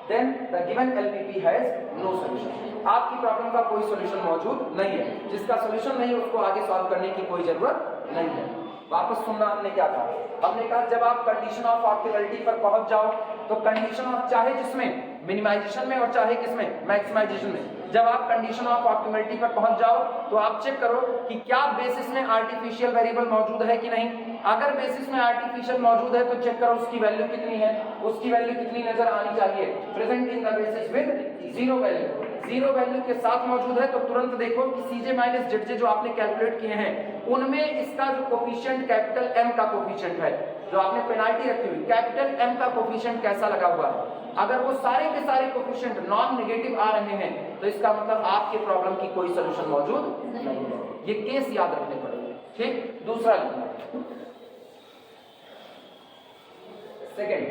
Then the given LPP has no solution, आपकी प्रॉब्लम का कोई सॉल्यूशन मौजूद नहीं है। जिसका सॉल्यूशन नहीं है उसको आगे सॉल्व करने की कोई जरूरत नहीं है। वापस सुनना, हमने क्या कहा? हमने कहा जब आप कंडीशन ऑफ ऑप्टिमलिटी पर पहुंच जाओ तो कंडीशन ऑफ, चाहे जिसमें मिनिमाइजेशन में और चाहे किसमें मैक्सिमाइजेशन में, जब आप कंडीशन ऑफ ऑप्टिमलिटी पर पहुंच जाओ तो आप चेक करो कि क्या बेसिस में आर्टिफिशियल वेरिएबल मौजूद है कि नहीं। अगर बेसिस में आर्टिफिशियल मौजूद है तो चेक करो उसकी वैल्यू कितनी है, उसकी वैल्यू कितनी नजर आनी चाहिए? Present in the basis with zero value. Zero value के साथ मौजूद है तो तुरंत देखो कि सीजे माइनस जेडजे जो आपने कैलकुलेट किए हैं उनमें इसका जो कोफिशिएंट कैपिटल एम का कोफिशिएंट है, जो आपने पेनाल्टी रखी हुई, कैपिटल एम का कोफिशिएंट कैसा लगा हुआ है? अगर वो सारे के सारे कोफिशिएंट नॉन नेगेटिव आ रहे हैं तो इसका मतलब आपके प्रॉब्लम की कोई सॉल्यूशन मौजूद नहीं है। ये केस याद रखने पड़ेंगे। ठीक, दूसरा सेकंड,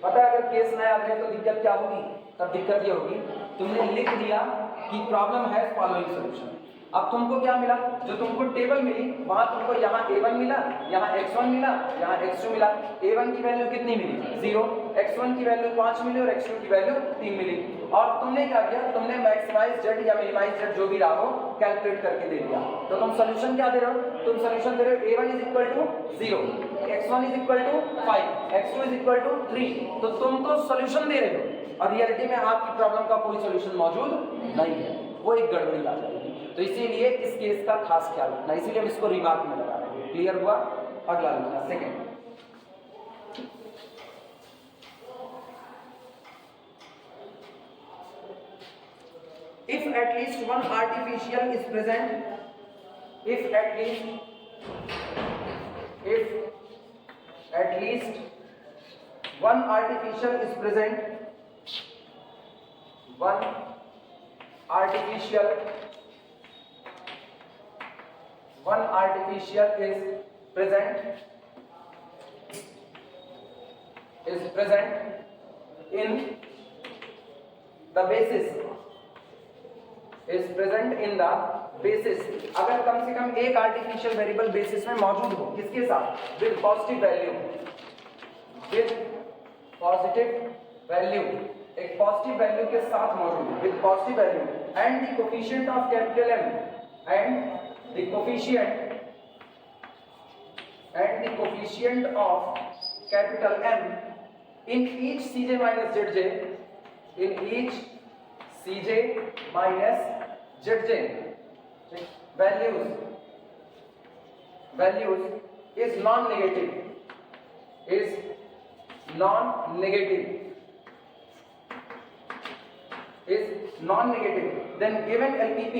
पता है अगर केस ना याद रहे तो दिक्कत क्या होगी? तब दिक्कत ये होगी तुमने लिख दिया कि प्रॉब्लम है फॉलोइंग सॉल्यूशन। अब तुमको क्या मिला? जो तुमको टेबल मिली वहां तुमको यहाँ a1 मिला, यहाँ x1 मिला, यहाँ x2 मिला। a1 की वैल्यू कितनी मिली? 0, x1 की वैल्यू 5 मिली और x2 की वैल्यू 3 मिली। और तुमने क्या किया? तुमने मैक्सिमाइज जेड या मिनिमाइज जेड जो भी रहा हो कैलकुलेट करके दे दिया। तो तुम सोल्यूशन क्या दे रहे हो? तुम सोल्यूशन दे रहे हो a1 is equal to 0, x1 is equal to 5, x2 is equal to 3। तो तुम तो सोल्यूशन दे रहे हो और रियलिटी में आपकी प्रॉब्लम का कोई सोल्यूशन मौजूद नहीं है, वो एक गड़बड़ी ला जाएगी। तो इसीलिए इस केस का खास ख्याल रखना, इसीलिए हम इसको रिमार्क में लगा रहे हैं। क्लियर हुआ? अगला लिखना second, if at least one artificial is present, if at least one artificial is present, one artificial is present in the basis, is present in the basis। अगर कम से कम एक आर्टिफिशियल वेरिएबल बेसिस में मौजूद हो, किसके साथ? With positive value, with positive value, एक positive value के साथ मौजूद है, with positive value, and the coefficient of capital M, and the coefficient of capital M in each Cj minus Zj, in each Cj minus Zj values is non-negative, then given LPP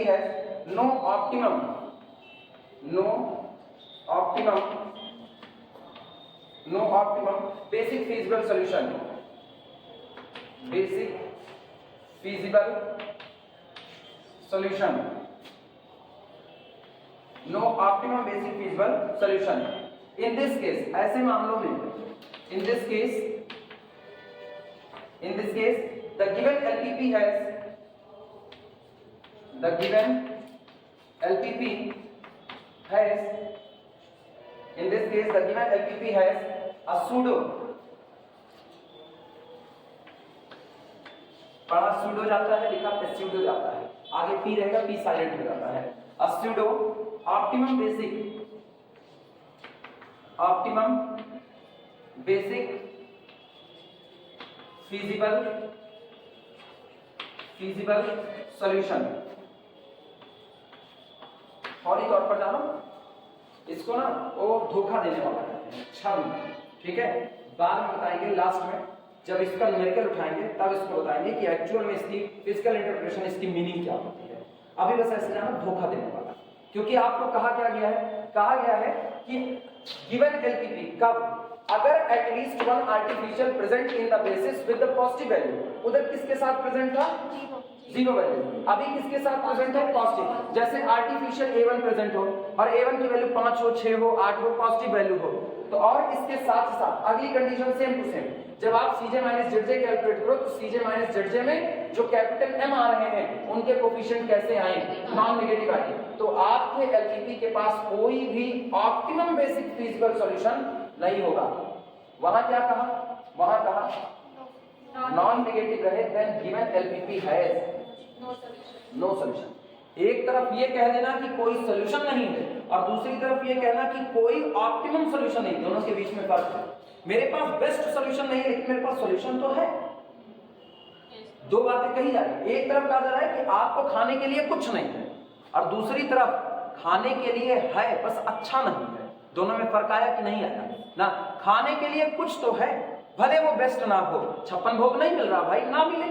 has no optimum basic feasible solution, no optimum basic feasible solution। in this case, ऐसे मामलों में in this case the given LPP has in this case the given LPP has a pseudo पढ़ा pseudo जाता है, लिखा एस्यूडो जाता है, आगे पी रहेगा, पी साइलेंट हो जाता है। एस्यूडो ऑप्टिमम बेसिक फीजिबल सॉल्यूशन। फौरी तौर पर जानो, इसको ना वो धोखा देने वाला कहते हैं, छद्म, ठीक है। बाद में बताएंगे, लास्ट में जब इसका न्यूमेरिकल उठाएंगे तब इसको बताएंगे कि एक्चुअल में इसकी फिजिकल इंटरप्रिटेशन, इसकी मीनिंग क्या होती है। अभी बस ऐसे जाना धोखा देने वाला, क्योंकि आपको कहा क्या गया है, कहा गया है कि गिवन एलपीपी कब, अगर at least one artificial present in the basis with the positive value. उधर किसके साथ प्रेजेंट था, जीरो वैल्यू, अभी किसके साथ प्रेजेंट है, पॉजिटिव। जैसे आर्टिफिशियल A1 प्रेजेंट हो और A1 की वैल्यू 5 हो, 6 हो, 8 हो, पॉजिटिव वैल्यू हो, तो और इसके साथ साथ अगली कंडीशन सेम टू सेम, जब आप Cj माइनस Zj कैलकुलेट करो तो Cj माइनस Zj में जो कैपिटल M आ रहे हैं उनके कोफिशिएंट कैसे आएंगे, नॉन नेगेटिव आएंगे। तो आपके एलपीपी के पास कोई भी ऑप्टिमम बेसिक फिजिकल सॉल्यूशन नहीं होगा। वहां क्या कहा, वहां कहा नॉन नेगेटिव रहे then given LPP has no solution. एक तरफ ये कह देना कि कोई सॉल्यूशन नहीं है और दूसरी तरफ ये कहना कि कोई ऑप्टिमम सॉल्यूशन नहीं, दोनों के बीच में फर्क है। मेरे पास बेस्ट सॉल्यूशन नहीं है लेकिन मेरे पास सॉल्यूशन तो है। दो बातें कही जा रही है, एक तरफ कहा जा रहा है कि आपको खाने के लिए कुछ नहीं है और दूसरी तरफ खाने के लिए है बस अच्छा नहीं है। दोनों में फर्क आया कि नहीं आया ना। खाने के लिए कुछ तो है, भले वो बेस्ट ना हो, 56 भोग नहीं मिल रहा भाई, ना मिले,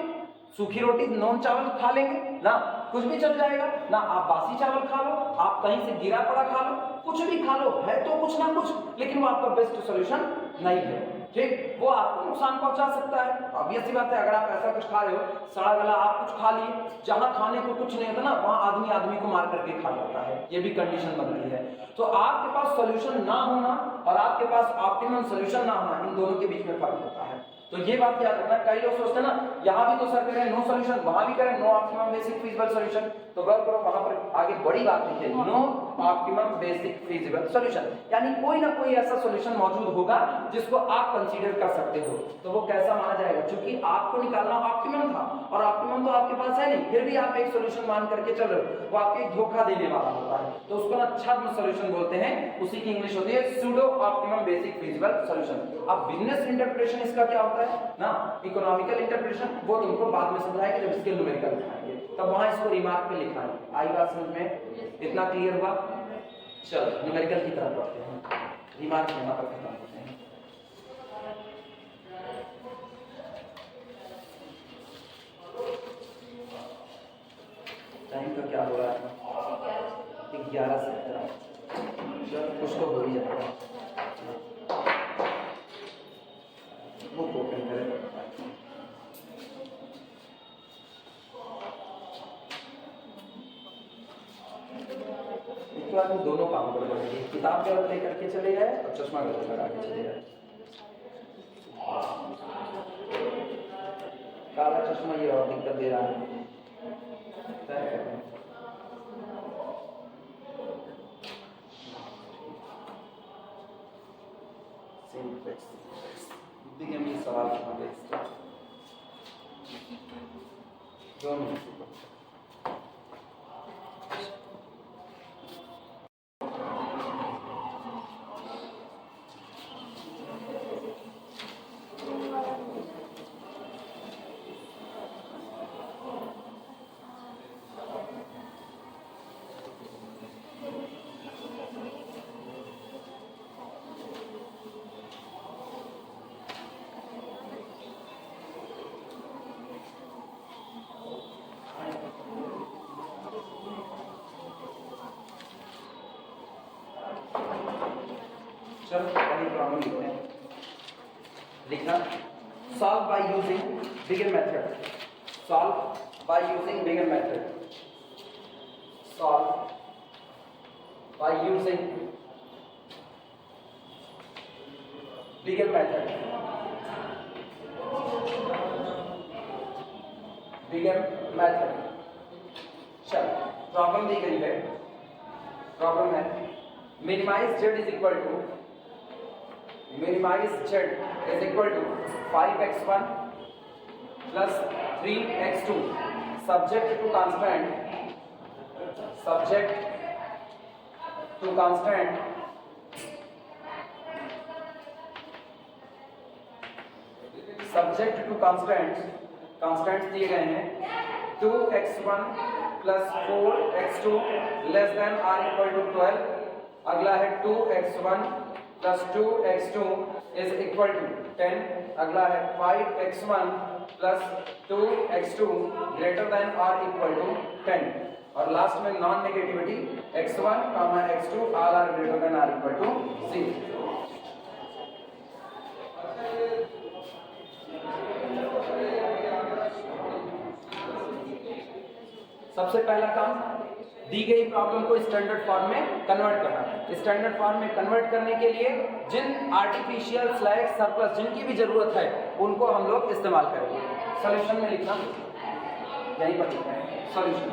सूखी रोटी नॉन चावल खा लेंगे ना, कुछ भी चल जाएगा ना। आप बासी चावल खा लो, आप कहीं से गिरा पड़ा खा लो, कुछ भी खा लो, है तो कुछ ना कुछ, लेकिन वो आपका बेस्ट सॉल्यूशन नहीं है, ठीक। वो आपको नुकसान पहुंचा सकता है, ऑब्वियस सी बात है। अगर आप ऐसा कुछ खा रहे हो, सड़ा गला आप कुछ खा लिए, जहां खाने को कुछ नहीं होता ना वहां आदमी आदमी को मार करके खा जाता है, ये भी कंडीशन बनती है। तो आपके पास सॉल्यूशन ना होना और आपके पास ऑप्टिमम सॉल्यूशन ना होना, इन दोनों के बीच में फर्क होता है। तो ये बात याद रखना। कई लोग सोचते हैं ना यहाँ भी तो सर करें नो सॉल्यूशन, वहां भी करें no optimum basic feasible solution, तो गौर करो वहां पर आगे बड़ी बात लिखी है no optimum basic feasible solution, यानी कोई ना कोई ऐसा सॉल्यूशन मौजूद होगा जिसको आप कंसीडर कर सकते हो। तो वो कैसा माना जाएगा, क्योंकि आपको निकालना ऑप्टिमम था और ऑप्टिमम तो आपके पास है नहीं, फिर भी आप एक सॉल्यूशन मान करके चल रहे हो, वो आपको एक धोखा देने वाला होता है। तो उसको ना छद्म सॉल्यूशन बोलते हैं, उसी की इंग्लिश होती है pseudo optimum basic feasible solution. अब बिजनेस इंटरप्रिटेशन इसका क्या होता है ना, इकोनॉमिकल इंटरप्रिटेशन, वो तुमको बाद में समझाएंगे जब इसके न्यूमेरिकल दिखाएंगे, तब वहां इसको रिमार्क पे लिखा है। आई बात समझ में, इतना क्लियर हुआ। चलो न्यूमेरिकल की तरफ बढ़ते हैं, रिमार्क यहाँ पर खत्म होते हैं। टाइम का क्या हो रहा है, 11 से 17, कुछ तो हो ही जाएगा। वो ओपन करें, तो आदमी दोनों काम कर रहे हैं, किताब गलत लेकर के चले जाए और चश्मा गलत लगा के चले जाए। काला चश्मा ये और दिक्कत दे रहा है। सवाल दोनों पहली प्रॉब्लम लिखते हैं। लिखना solve by using bigger method, solve by using bigger method, solve by using bigger method, bigger method. चलो प्रॉब्लम दी गई है, प्रॉब्लम है minimize z is equal to 5x1 plus 3x2 subject to constant constant दिए गए हैं 2x1 plus 4x2 less than or equal to 12. अगला है 2x1 plus 2x2 is equal to 10. अगला है 5x1 plus 2x2 greater than or equal to 10. और last में non negativity x1, x2 all are greater than or equal to 0. सबसे पहला काम दी गई प्रॉब्लम को स्टैंडर्ड फॉर्म में कन्वर्ट करना। स्टैंडर्ड फॉर्म में कन्वर्ट करने के लिए जिन आर्टिफिशियल स्लैग सरप्लस जिनकी भी जरूरत है उनको हम लोग इस्तेमाल करेंगे। सॉल्यूशन में लिखना, यहीं पर लिखना है सॉल्यूशन।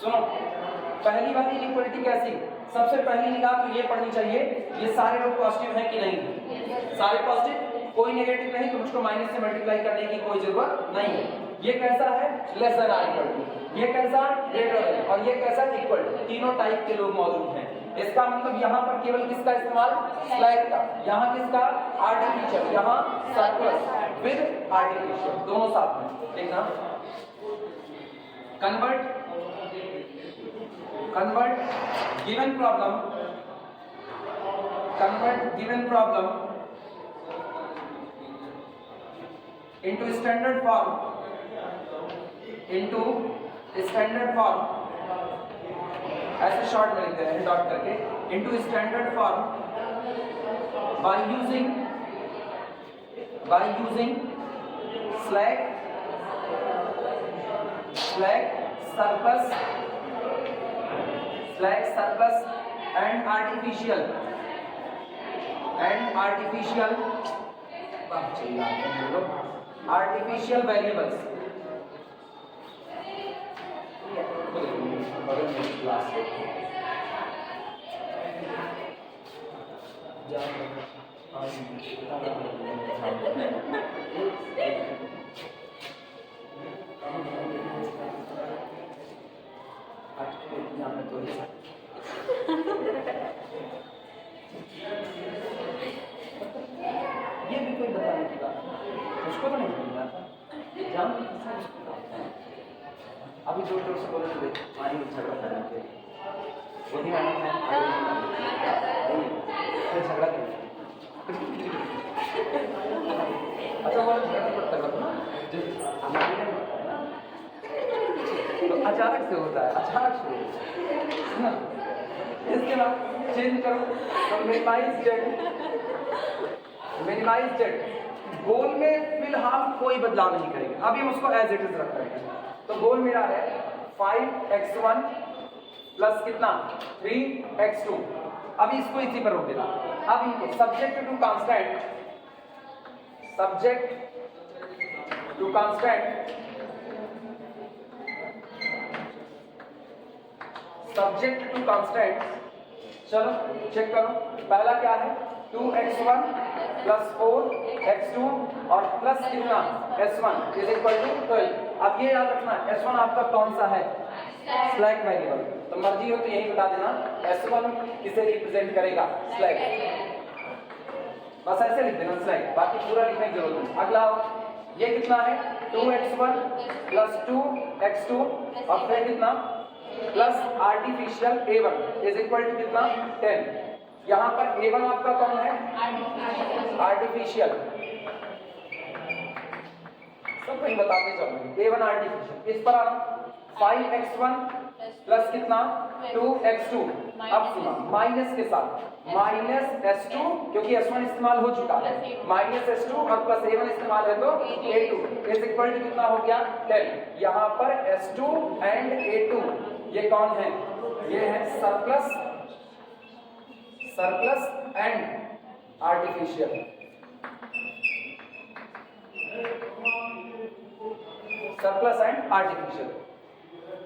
सुनो, पहली वाली इनइक्वालिटी कैसी? सबसे पहली निगाह तो ये पढ़नी चाहिए ये सारे लोग पॉजिटिव हैं कि नहीं। सारे पॉजिटिव, कोई नेगेटिव नहीं, तो मुझको माइनस से मल्टीप्लाई करने की कोई जरूरत नहीं है। ये कैसा है? Less than or equal to. ये कैसा? Greater than. और ये कैसा? Equal to. तीनों टाइप के लोग मौजूद हैं। इसका मतलब यहाँ पर केवल किसका इस्तेमाल? स्लैग का। यहाँ किसका? आर्टिफिशियल। यहाँ सरप्लस विद आर्टिफिशियल, दोनों साथ में। देखना, convert given problem into standard form ऐसे शॉर्ट में लिखते हैं डॉट करके into standard form by using slag surplus and artificial variables। ये भी कोई बताने की बात उसको तो नहीं समझना था। अभी जोर जोर से बोले तो पानी झगड़ा करने के वही मैडम है झगड़ा कर। अच्छा वो झगड़ा पड़ता है ना तो अचानक से होता है, अचानक से। इसके बाद चेंज करो तो मिनिमाइज जेड गोल में फिलहाल कोई बदलाव नहीं करेंगे। अभी हम उसको एज इट इज रख रहे हैं। तो गोल मेरा है 5x1 प्लस कितना 3x2। अभी इसको इसी पर रोक देना। अब इनको सब्जेक्ट टू कांस्टेंट चलो चेक करो। पहला क्या है 2x1 प्लस 4x2 और प्लस कितना s1 इज इक्वल टू 12। अब ये याद रखना s1 आपका कौन सा है? Slag variable. तो मर्जी हो तो यही बता देना s1 किसे रिप्रेजेंट करेगा? स्लैग। बस ऐसे लिख देना स्लैग, बाकी पूरा लिखने की जरूरत नहीं। अगला ये कितना है 2x1 प्लस 2x2 और फिर कितना plus artificial a1 is equal to कितना 10। यहाँ पर a1 आपका कौन है? आर्टिफिशियल। सब कहीं बताते चलोगे a1 आर्टिफिशियल। इस पर आप 5x1 प्लस कितना 2x2। अब सुना माइनस के साथ माइनस s2 क्योंकि s1 इस्तेमाल हो चुका है, माइनस s2 और प्लस a1 इस्तेमाल है तो a2 इज इक्वल टू कितना हो गया 10। यहाँ पर s2 एंड a2 ये कौन है? ये है सरप्लस एंड आर्टिफिशियल।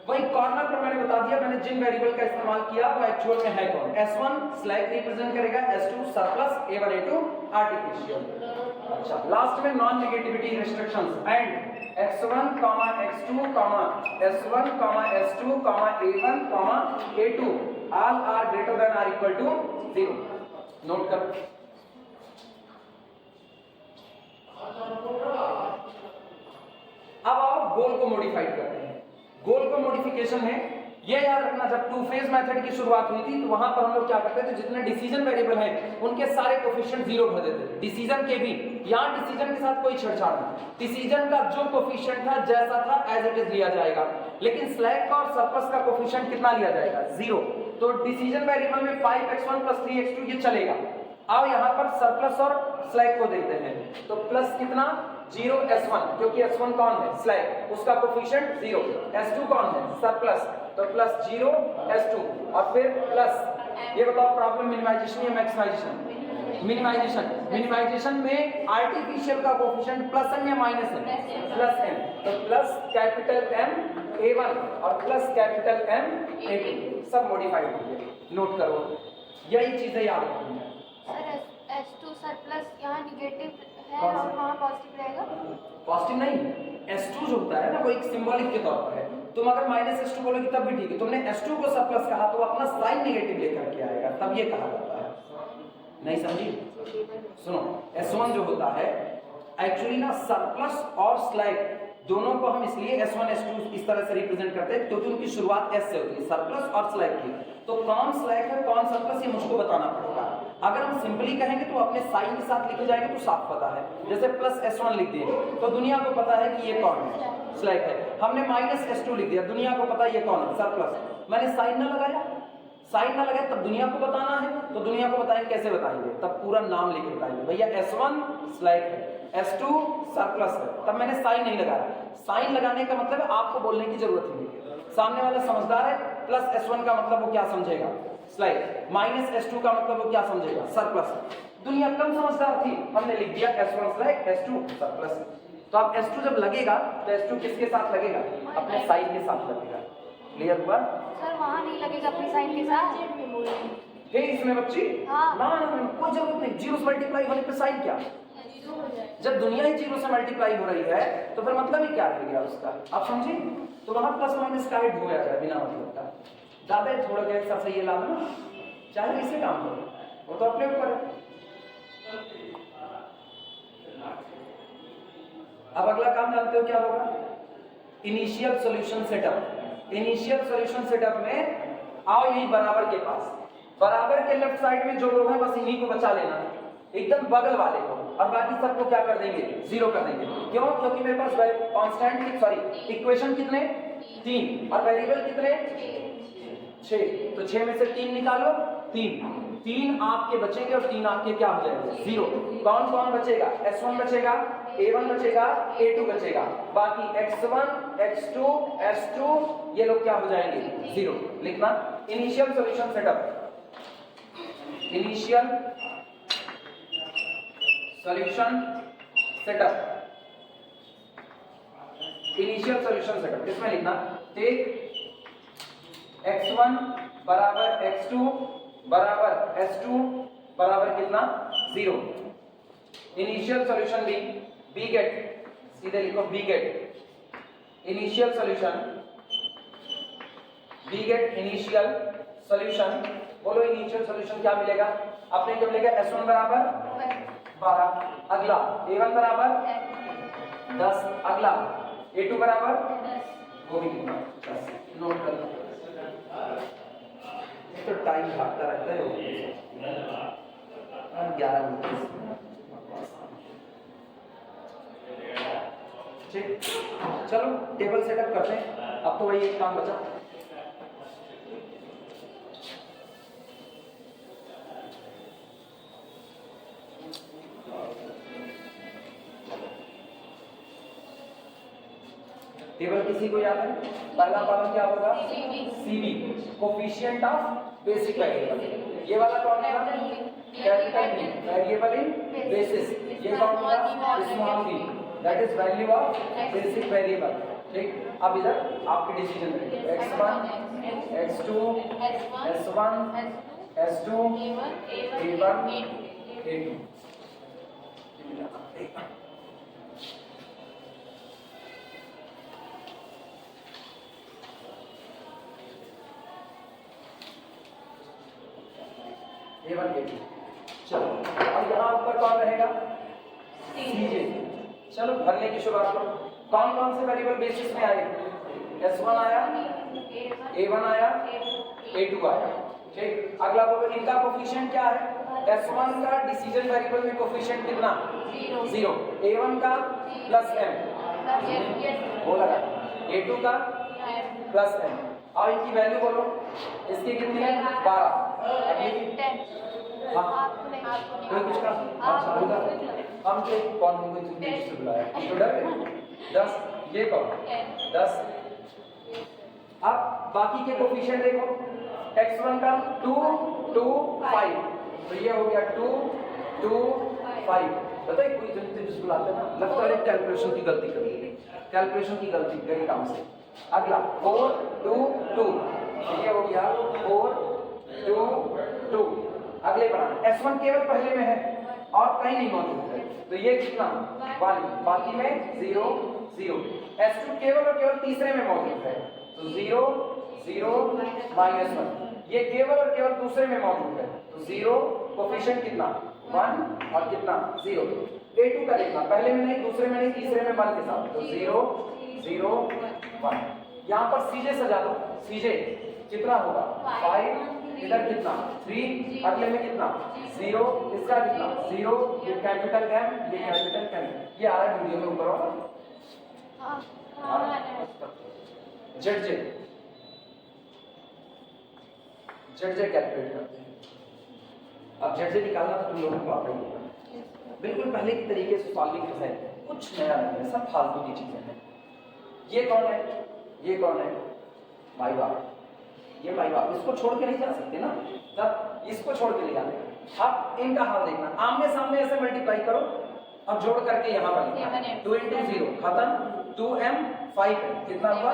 वही कॉर्नर पर मैंने बता दिया, मैंने जिन वेरिएबल का इस्तेमाल किया वो एक्चुअल में है कौन। S1 स्लैक रिप्रेजेंट करेगा, S2 surplus, A1 A2 artificial. अच्छा, लास्ट में non negativity restrictions and x1, x2, s1, s2, a1, a2 all are greater than or equal to 0। Note करो। अब आप गोल को मॉडिफाइड करते हैं। गोल का मॉडिफिकेशन है, ये याद रखना, जब टू फेज मेथड की शुरुआत हुई थी तो वहां पर हम लोग क्या करते थे, जितने डिसीजन वेरिएबल हैं उनके सारे कोफिशिएंट 0 भर देते थे। डिसीजन के भी, यहां डिसीजन के साथ कोई छेड़छाड़ नहीं, डिसीजन का जो कोफिशिएंट था जैसा था एज इट इज लिया जाएगा। लेकिन स्लैक का और सरप्लस का कोफिशिएंट कितना लिया जाएगा, 0। तो डिसीजन वेरिएबल में 5x1 + 3x2 ये चलेगा। आओ यहां पर सरप्लस और स्लैक को देखते हैं। तो प्लस कितना, 0 S1, क्योंकि S1 कौन है, स्लैक, उसका कोफिशिएंट 0। S2 कौन है, सरप्लस, तो प्लस 0 S2 और फिर प्लस। ये बताओ प्रॉब्लम मिनिमाइजेशन या मैक्सिमाइजेशन? मिनिमाइजेशन। मिनिमाइजेशन में आर्टिफिशियल का कोफिशिएंट प्लस m या माइनस m, प्लस m। तो प्लस कैपिटल M A1 और प्लस कैपिटल M A2 सब मॉडिफाइड हो गए। नोट करो, यही चीजें याद रखनी है। सर S2 सरप्लस यहाँ निगेटिव है और वहाँ पॉजिटिव रहेगा। पॉजिटिव नहीं, S2 जो होता है ना वो एक सिंबॉलिक के तौर पर है। तुम अगर -S2 बोलोगे तब भी ठीक है। तुमने S2 को सरप्लस कहा तो अपना साइन नेगेटिव लेकर के आएगा, तब ये कहा जाता है। नहीं समझी? सुनो, S1 जो होता है एक्चुअली ना सरप्लस और स्लैक दोनों को हम इसलिए S1 S2 इस तरह से रिप्रेजेंट करते हैं क्योंकि उनकी शुरुआत S से होती है, सरप्लस और स्लैक की। तो कौन स्लैक है कौन सरप्लस ये मुझको बताना पड़ेगा। अगर हम सिंपली कहेंगे तो अपने साइन के साथ लिखे जाएंगे तो साफ पता है। जैसे प्लस S1 लिख दिए तो दुनिया को पता है कि ये कौन है, स्लैक है। हमने -S2 लिख दिया, दुनिया को पता है ये कौन है, सरप्लस। मैंने साइन ना लगाया, साइन ना लगाया तब दुनिया को बताना है, तो दुनिया को बताएंगे, कैसे बताएंगे, तब पूरा नाम लिख बताएंगे, भैया S1 स्लैक है, S2 सरप्लस है, तब मैंने साइन नहीं लगाया। साइन लगाने का मतलब है आपको बोलने की जरूरत ही नहीं है, सामने वाला समझदार है। प्लस S1 का मतलब वो क्या समझेगा, स्लैक। -S2 का मतलब वो क्या समझेगा, सरप्लस। दुनिया कम समझदार थी, हमने लिख दिया S1 स्लैक, S2 सरप्लस। तो अब S2 जब लगेगा तो S2 किसके साथ लगेगा, अपने साइन के साथ लगेगा। क्लियर हुआ? सर वहाँ नहीं लगेगा अपनी साइन के साथ है इसमें बच्ची? हाँ। ना कोई जरूरत नहीं, 0 से मल्टीप्लाई होने पे साइन क्या, जब दुनिया ही 0 से मल्टीप्लाई हो रही है तो फिर मतलब ही क्या रह गया उसका, आप समझे? तो वहां प्लस माइनस का ऐड हो जाए बिना मतलब का। ज्यादा थोड़ा के हिसाब से ये ला दो, चाहे इसे काम करो, वो तो अपने ऊपर है। अब अगला काम जानते हो क्या होगा, initial solution setup. Initial solution setup में आओ यही बराबर के पास, बराबर के लेफ्ट साइड में जो लोग हैं बस इन्हीं को बचा लेना, एकदम बगल वाले को, और बाकी सबको क्या कर देंगे, 0 कर देंगे। क्यों? क्योंकि मेरे पास कांस्टेंट सॉरी इक्वेशन कितने, 3 और वेरिएबल कितने, 6। तो 6 में से 3 निकालो, 3 आपके बचेंगे और 3 आपके क्या हो जाएंगे, 0। कौन कौन बचेगा, S1 बचेगा, A1 बचेगा, A2 बचेगा, बाकी X1 X2 S2 ये लोग क्या हो जाएंगे, 0। लिखना initial solution setup, initial solution setup, initial solution setup किसमें लिखना, टेक x1 बराबर x2 बराबर s2 बराबर कितना, 0। इनिशियल सॉल्यूशन बी गेट, सीधे लिखो we get, initial solution we get initial solution. बोलो इनिशियल सॉल्यूशन क्या मिलेगा, अपने क्या मिलेगा, s1 बराबर 12, अगला A1 बराबर 10, अगला A2 बराबर वो भी कितना, 10। नोट कर लो, तो टाइम भागता रहता है 11 मिनट। ठीक, चलो टेबल सेटअप करते हैं। अब तो वही एक काम बचा, टेबल किसी को याद है, पहला कॉलम क्या होगा, C B, coefficient of basic variable. ये वाला कौन होगा, capital B, variable in basis. ये कौन होगा, small B, that is value of basic variable. ठीक, अब इधर आपकी decision x1 x2 s1 s2 a1 a2। A1 A2। चलो अब यहाँ ऊपर कौन रहेगा? Cj। चलो भरने की शुरुआत करो। कौन कौन से वेरिएबल बेसिस में आए? S1 आया, A1 आया, A2 आया। ठीक, अगला बोलो इनका कोफिशिएंट क्या है? S1 का डिसीजन वेरिएबल में कोफिशिएंट कितना? 0। A1 का प्लस m वो लगा, A2 का प्लस m। और इनकी वैल्यू बोलो, इसकी कितनी है? 12। कोई कुछ का अच्छा होगा, हम के कौन कोई तुमने किसको बुलाया तो डर गए? 10 ये कौन? 10। अब बाकी के कोफिशिएंट देखो, x1 का 2 2 5, तो ये हो गया 2 2 5। पता है कोई जल्दी जिसको बुलाते हैं ना, लगता है कैलकुलेशन की गलती कर दी, कैलकुलेशन की गलती गई काम से। अगला 4 2 2, ये हो गया 4 2 2। अगले बनाना, S1 केवल पहले में है और कहीं नहीं मौजूद है, तो ये कितना? 1, बाकी में 0 0। S2 केवल और केवल तीसरे में मौजूद है, तो 0 0 -1। ये केवल और केवल दूसरे में मौजूद है, तो 0, कोफिशिएंट कितना? 1 और कितना? 0। A2 का देखना, पहले में नहीं, दूसरे में नहीं, तीसरे में 1 के साथ, तो 0 0 1। यहाँ पर Cj सजा दो, Cj कितना होगा? 5, इधर कितना? 3, अगले में कितना? 0, इसका कितना? 0, ये कैपिटल M, ये कैपिटल M। ये आ रहा है वीडियो में ऊपर वाला। ZJ कैलकुलेट करते हैं। अब ZJ निकालना तो तुम लोगों को आता ही होगा, बिल्कुल पहले की तरीके से सॉल्विंग है, कुछ नया नहीं है, सब फालतू की चीजें हैं। ये कौन है? ये कौन है? माई बाप, ये माई बाप, इसको छोड़ के नहीं जा सकते ना, तब इसको छोड़ के ले जाते। अब इनका हाल देखना, आमने सामने ऐसे मल्टीप्लाई करो और जोड़ करके यहाँ पर लिखना, 2 × 0 खत्म, 2m 5m, कितना हुआ?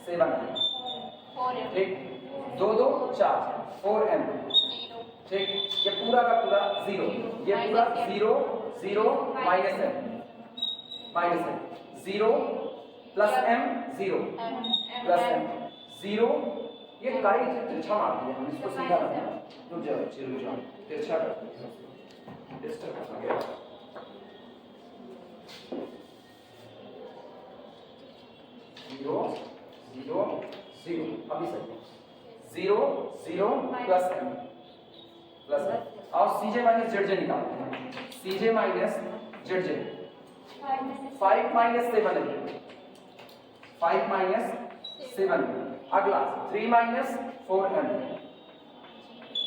7m। ठीक, 2 2 4, 4m। ठीक, ये पूरा का पूरा 0, ये पूरा 0 0 -m 0 plus m 0 plus m 0। ये काई तिरछा मार दिया हम, इसको सीधा रखना, रुक जाओ तिरछा करते हैं, डिस्टर्ब हो गया। 0 0 0, अभी सही, 0 0 प्लस m और Cj माइनस ZJ निकालते हैं, Cj माइनस ZJ 5 - 7 है, 5 - 7। अगला 3 - 4m,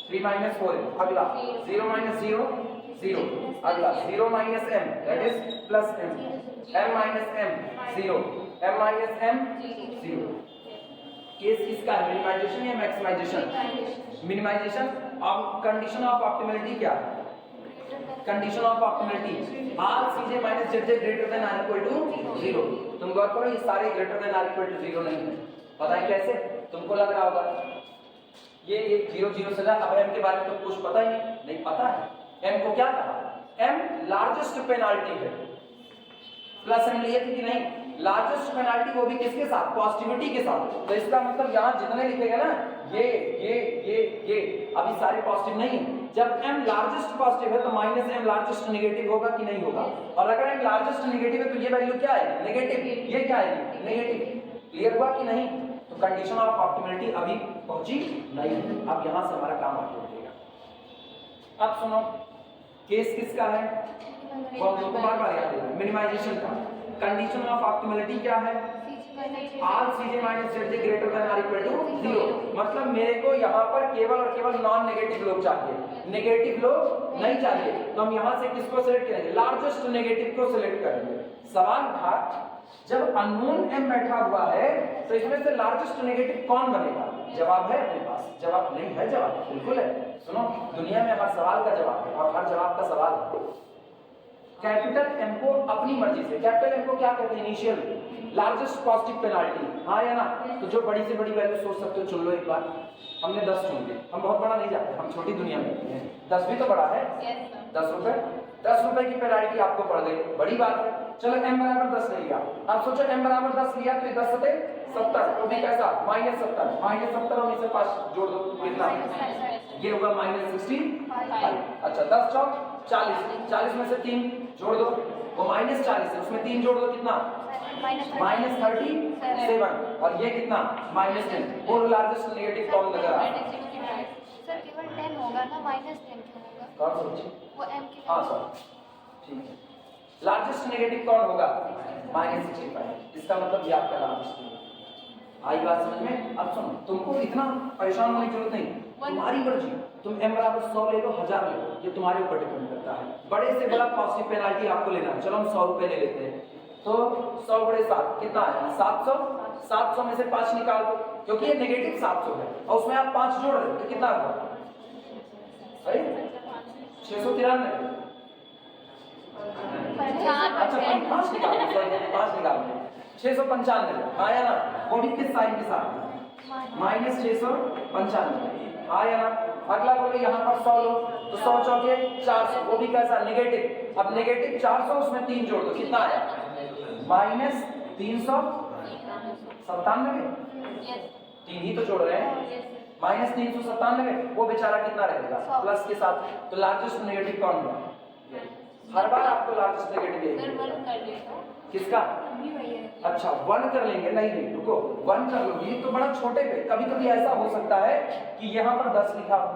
3 - 4m। अगला 0 - 0 0। अगला 0 - m, that is plus m, m - m 0, m - m 0। Case किसका है? मिनिमाइजेशन या मैक्सिमाइजेशन? मिनिमाइजेशन। अब कंडीशन ऑफ ऑप्टिमलिटी क्या है? Condition of optimality, all Cj minus ZJ greater than or equal to 0। तुम गौर करो, ये सारे greater than or equal to 0 नहीं है। पता है कैसे? तुमको लग रहा होगा ये 0 0 सजा, अब m के बारे में तो कुछ पता ही नहीं पता है। m को क्या कहा? m लार्जेस्ट पेनाल्टी है, प्लस m लिए थे कि नहीं? लार्जेस्ट पेनाल्टी, वो भी किसके साथ? पॉजिटिविटी के साथ। तो इसका मतलब यहाँ जितने लिखेगा ना, ये अभी सारे पॉजिटिव नहीं है। जब m लार्जेस्ट पॉजिटिव है तो माइनस m लार्जेस्ट नेगेटिव होगा कि नहीं होगा? और अगर m लार्जेस्ट नेगेटिव है तो ये वैल्यू क्या है? नेगेटिव। ये क्या है? नेगेटिव। क्लियर हुआ कि नहीं? तो कंडीशन ऑफ ऑप्टिमलिटी अभी पहुंची नहीं। अब यहां से हमारा काम आगे बढ़ेगा। अब सुनो, केस किसका है? बार बार याद देना, मिनिमाइजेशन का। कंडीशन ऑफ ऑप्टिमलिटी क्या है? All Cj minus ZJ greater than or equal to 0। मतलब मेरे को यहाँ पर केवल और केवल नॉन नेगेटिव लोग चाहिए, नेगेटिव लोग नहीं चाहिए। तो हम यहाँ से किसको सिलेक्ट करेंगे? लार्जेस्ट नेगेटिव को सिलेक्ट करेंगे। सवाल था, जब अननोन m बैठा हुआ है तो इसमें से लार्जेस्ट नेगेटिव कौन बनेगा? जवाब है अपने पास? जवाब नहीं है? जवाब बिल्कुल है। सुनो, दुनिया में हर सवाल का जवाब है और हर जवाब का सवाल है। कैपिटल एम को अपनी मर्जी से, कैपिटल एम को क्या कहते हैं, इनिशियल लार्जेस्ट पॉजिटिव पेनाल्टी, हाँ या ना। तो जो बड़ी से बड़ी वैल्यू सोच सकते हो चुन लो एक बार। हमने 10 चुन लिए, हम बहुत बड़ा नहीं जाते, हम छोटी दुनिया में रहते हैं। 10 भी तो बड़ा है, 10 रुपए, 10 रुपए की पेनाल्टी आपको पड़ गई, बड़ी बात है। चलो m बराबर 10 ले लिया, आप सोचो m बराबर 10 लिया तो ये 10 सते 70, वो भी कैसा -70, -70 और इसे 5 जोड़ दो, कितना ये होगा -65। अच्छा 10 चौक 40, 40 में से 3 जोड़ दो, वो -40 है, उसमें 3 जोड़ दो, कितना -37, और ये कितना -10। बोलो लार्जेस्ट नेगेटिव कौन लग रहा है? सर केवल 10 होगा ना, -10 क्यों होगा? कौन सोची? वो m की हाँ सर ठीक है। लार्जेस्ट नेगेटिव कौन होगा? -65। इसका मतलब ये आपका लार्जेस्ट नेगेटिव। आई बात समझ में? अब सुनो, तुमको इतना परेशान होने की जरूरत नहीं, तुम्हारी मर्जी, तुम m बराबर 100 ले लो, 1000 ले लो, ये तुम्हारे ऊपर डिपेंड करता है। बड़े से बड़ा पॉजिटिव पेनाल्टी आपको लेना है, चलो हम 100 रुपए ले लेते हैं, तो 100 × 7 कितना है? 700, 700 में से 5 निकाल दो, क्योंकि ये नेगेटिव 700 है, और उसमें आप 5 जोड़ रहे हो तो कितना होगा? 693। अच्छा 5 निकाल दो, 5 निकाल दो, 695, हाँ या ना। वो भी किस साइन के साथ? -695, हाँ या ना। अगला बोलो यहाँ पर 100 लो, तो 100 चौके 400, वो भी कैसा? नेगेटिव। अब नेगेटिव 400, उसमें 3 जोड़ दो, कितना आया? -397, 3 ही तो जोड़ रहे हैं, -397, वो बेचारा कितना रहेगा? प्लस के साथ। तो लार्जेस्ट नेगेटिव कौन है? हर बार आपको लार्जेस्ट नेगेटिव किसका? अच्छा 1 कर लेंगे, नहीं रुको, 1 कर लो, ये तो बड़ा छोटे पे। कभी कभी ऐसा हो सकता है कि यहाँ पर 10 लिखा हो,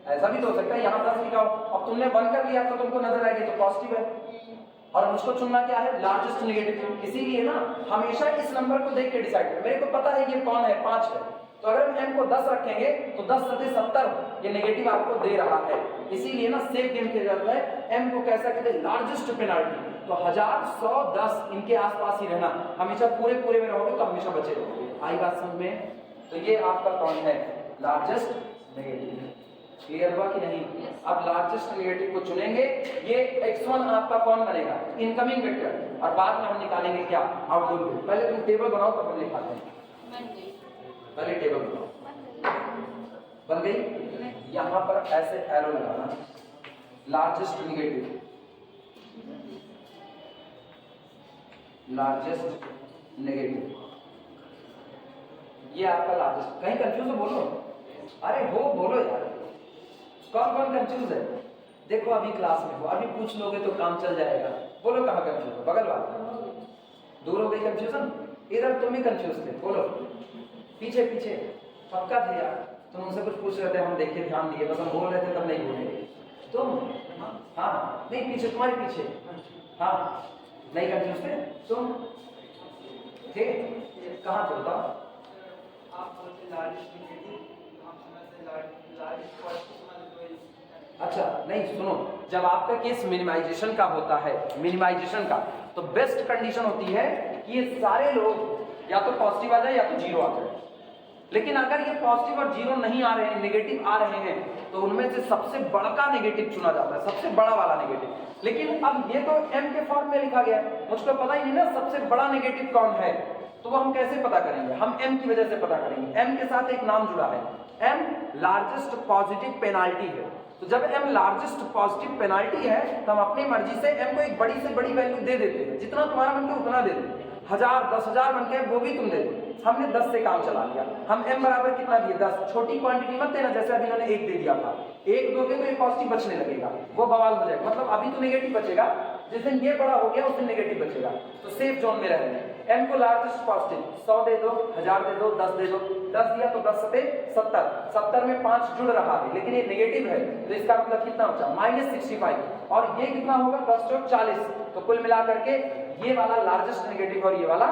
ऐसा भी तो हो सकता है यहाँ 10 लिखा हो, अब तुमने 1 कर लिया तो तुमको नजर आएगी तो पॉजिटिव है, और मुझको चुनना क्या है? Largest negative. इसीलिए ना हमेशा इस नंबर को देख के डिसाइड करो। मेरे को पता है ये कौन है, 5 है, तो अगर हम m को 10 रखेंगे तो 10 सते 70, ये नेगेटिव आपको दे रहा है। इसीलिए ना सेफ गेम खेला जाता है, m को कैसा कहते हैं? Largest penalty. तो 1000, 100, 10 इनके आसपास ही रहना, हमेशा पूरे में रहोगे तो हमेशा बचे रहोगे। आई बात समझ में? तो ये आपका कौन है? Largest negative. क्लियर हुआ कि नहीं? अब लार्जेस्ट नेगेटिव को चुनेंगे, ये x1 आपका कौन बनेगा? इनकमिंग वेक्टर, और बाद में हम निकालेंगे क्या? आउटगोइंग। पहले तुम टेबल बनाओ तब हम लिखाते हैं। पहले टेबल बनाओ, बन गई? यहाँ पर ऐसे एरो लगाना, लार्जेस्ट नेगेटिव, लार्जेस्ट नेगेटिव, ये आपका लार्जेस्ट। कहीं कंफ्यूज हो बोलो, अरे हो बोलो यार, कौन कौन कंफ्यूज है? देखो अभी क्लास में हो, अभी पूछ लोगे तो काम चल जाएगा। बोलो कहाँ कंफ्यूज हो? बगल वाला दूर हो गई कंफ्यूजन, इधर तुम ही कंफ्यूज थे, बोलो पीछे पीछे पक्का थे यार, तुम उनसे कुछ पूछ रहे थे, हम देखे ध्यान दिए, बस हम बोल रहे थे तब नहीं बोले तुम। हाँ नहीं पीछे, तुम्हारे पीछे, हाँ नहीं कंफ्यूज थे तुम, ठीक? कहाँ थे बताओ? अच्छा नहीं सुनो, जब आपका केस मिनिमाइजेशन का होता है, मिनिमाइजेशन का, तो बेस्ट कंडीशन होती है कि ये सारे लोग या तो पॉजिटिव आ जाए या तो जीरो आ जाए। लेकिन अगर ये पॉजिटिव और जीरो नहीं आ रहे हैं, नेगेटिव आ रहे हैं, तो उनमें से सबसे बड़ा नेगेटिव चुना जाता है, सबसे बड़ा वाला नेगेटिव। लेकिन अब ये तो m के फॉर्म में लिखा गया है, मुझको पता ही नहीं ना सबसे बड़ा नेगेटिव कौन है, तो वो हम कैसे पता करेंगे? हम m की वजह से पता करेंगे। m के साथ एक नाम जुड़ा है, m लार्जेस्ट पॉजिटिव पेनाल्टी है। तो जब m लार्जेस्ट पॉजिटिव पेनाल्टी है तो हम अपनी मर्जी से m को एक बड़ी से बड़ी वैल्यू दे देते हैं, जितना तुम्हारा मन के उतना दे दो, 1000, 10,000 मन के वो भी तुम दे दो। हमने 10 से काम चला लिया, हम m बराबर कितना दिए? 10। छोटी क्वांटिटी मत देना, जैसे अभी मैंने 1 दे दिया था, 1 दोगे तो ये पॉजिटिव बचने लगेगा, वो बवाल हो जाएगा। मतलब अभी तो नेगेटिव बचेगा, जिस दिन ये बड़ा हो गया उस दिन नेगेटिव बचेगा, तो सेफ जोन में रहेंगे। m को लार्जेस्ट पॉजिटिव 100 दे दो, 1000 दे दो, 10 दे दो, 10 दिया तो 10 सते 70, 70 में 5 जुड़ रहा है, लेकिन ये नेगेटिव है, तो इसका मतलब कितना बचा? -65, और ये कितना होगा? 10 चौक 40, तो कुल मिलाकर के ये वाला लार्जेस्ट नेगेटिव और ये वाला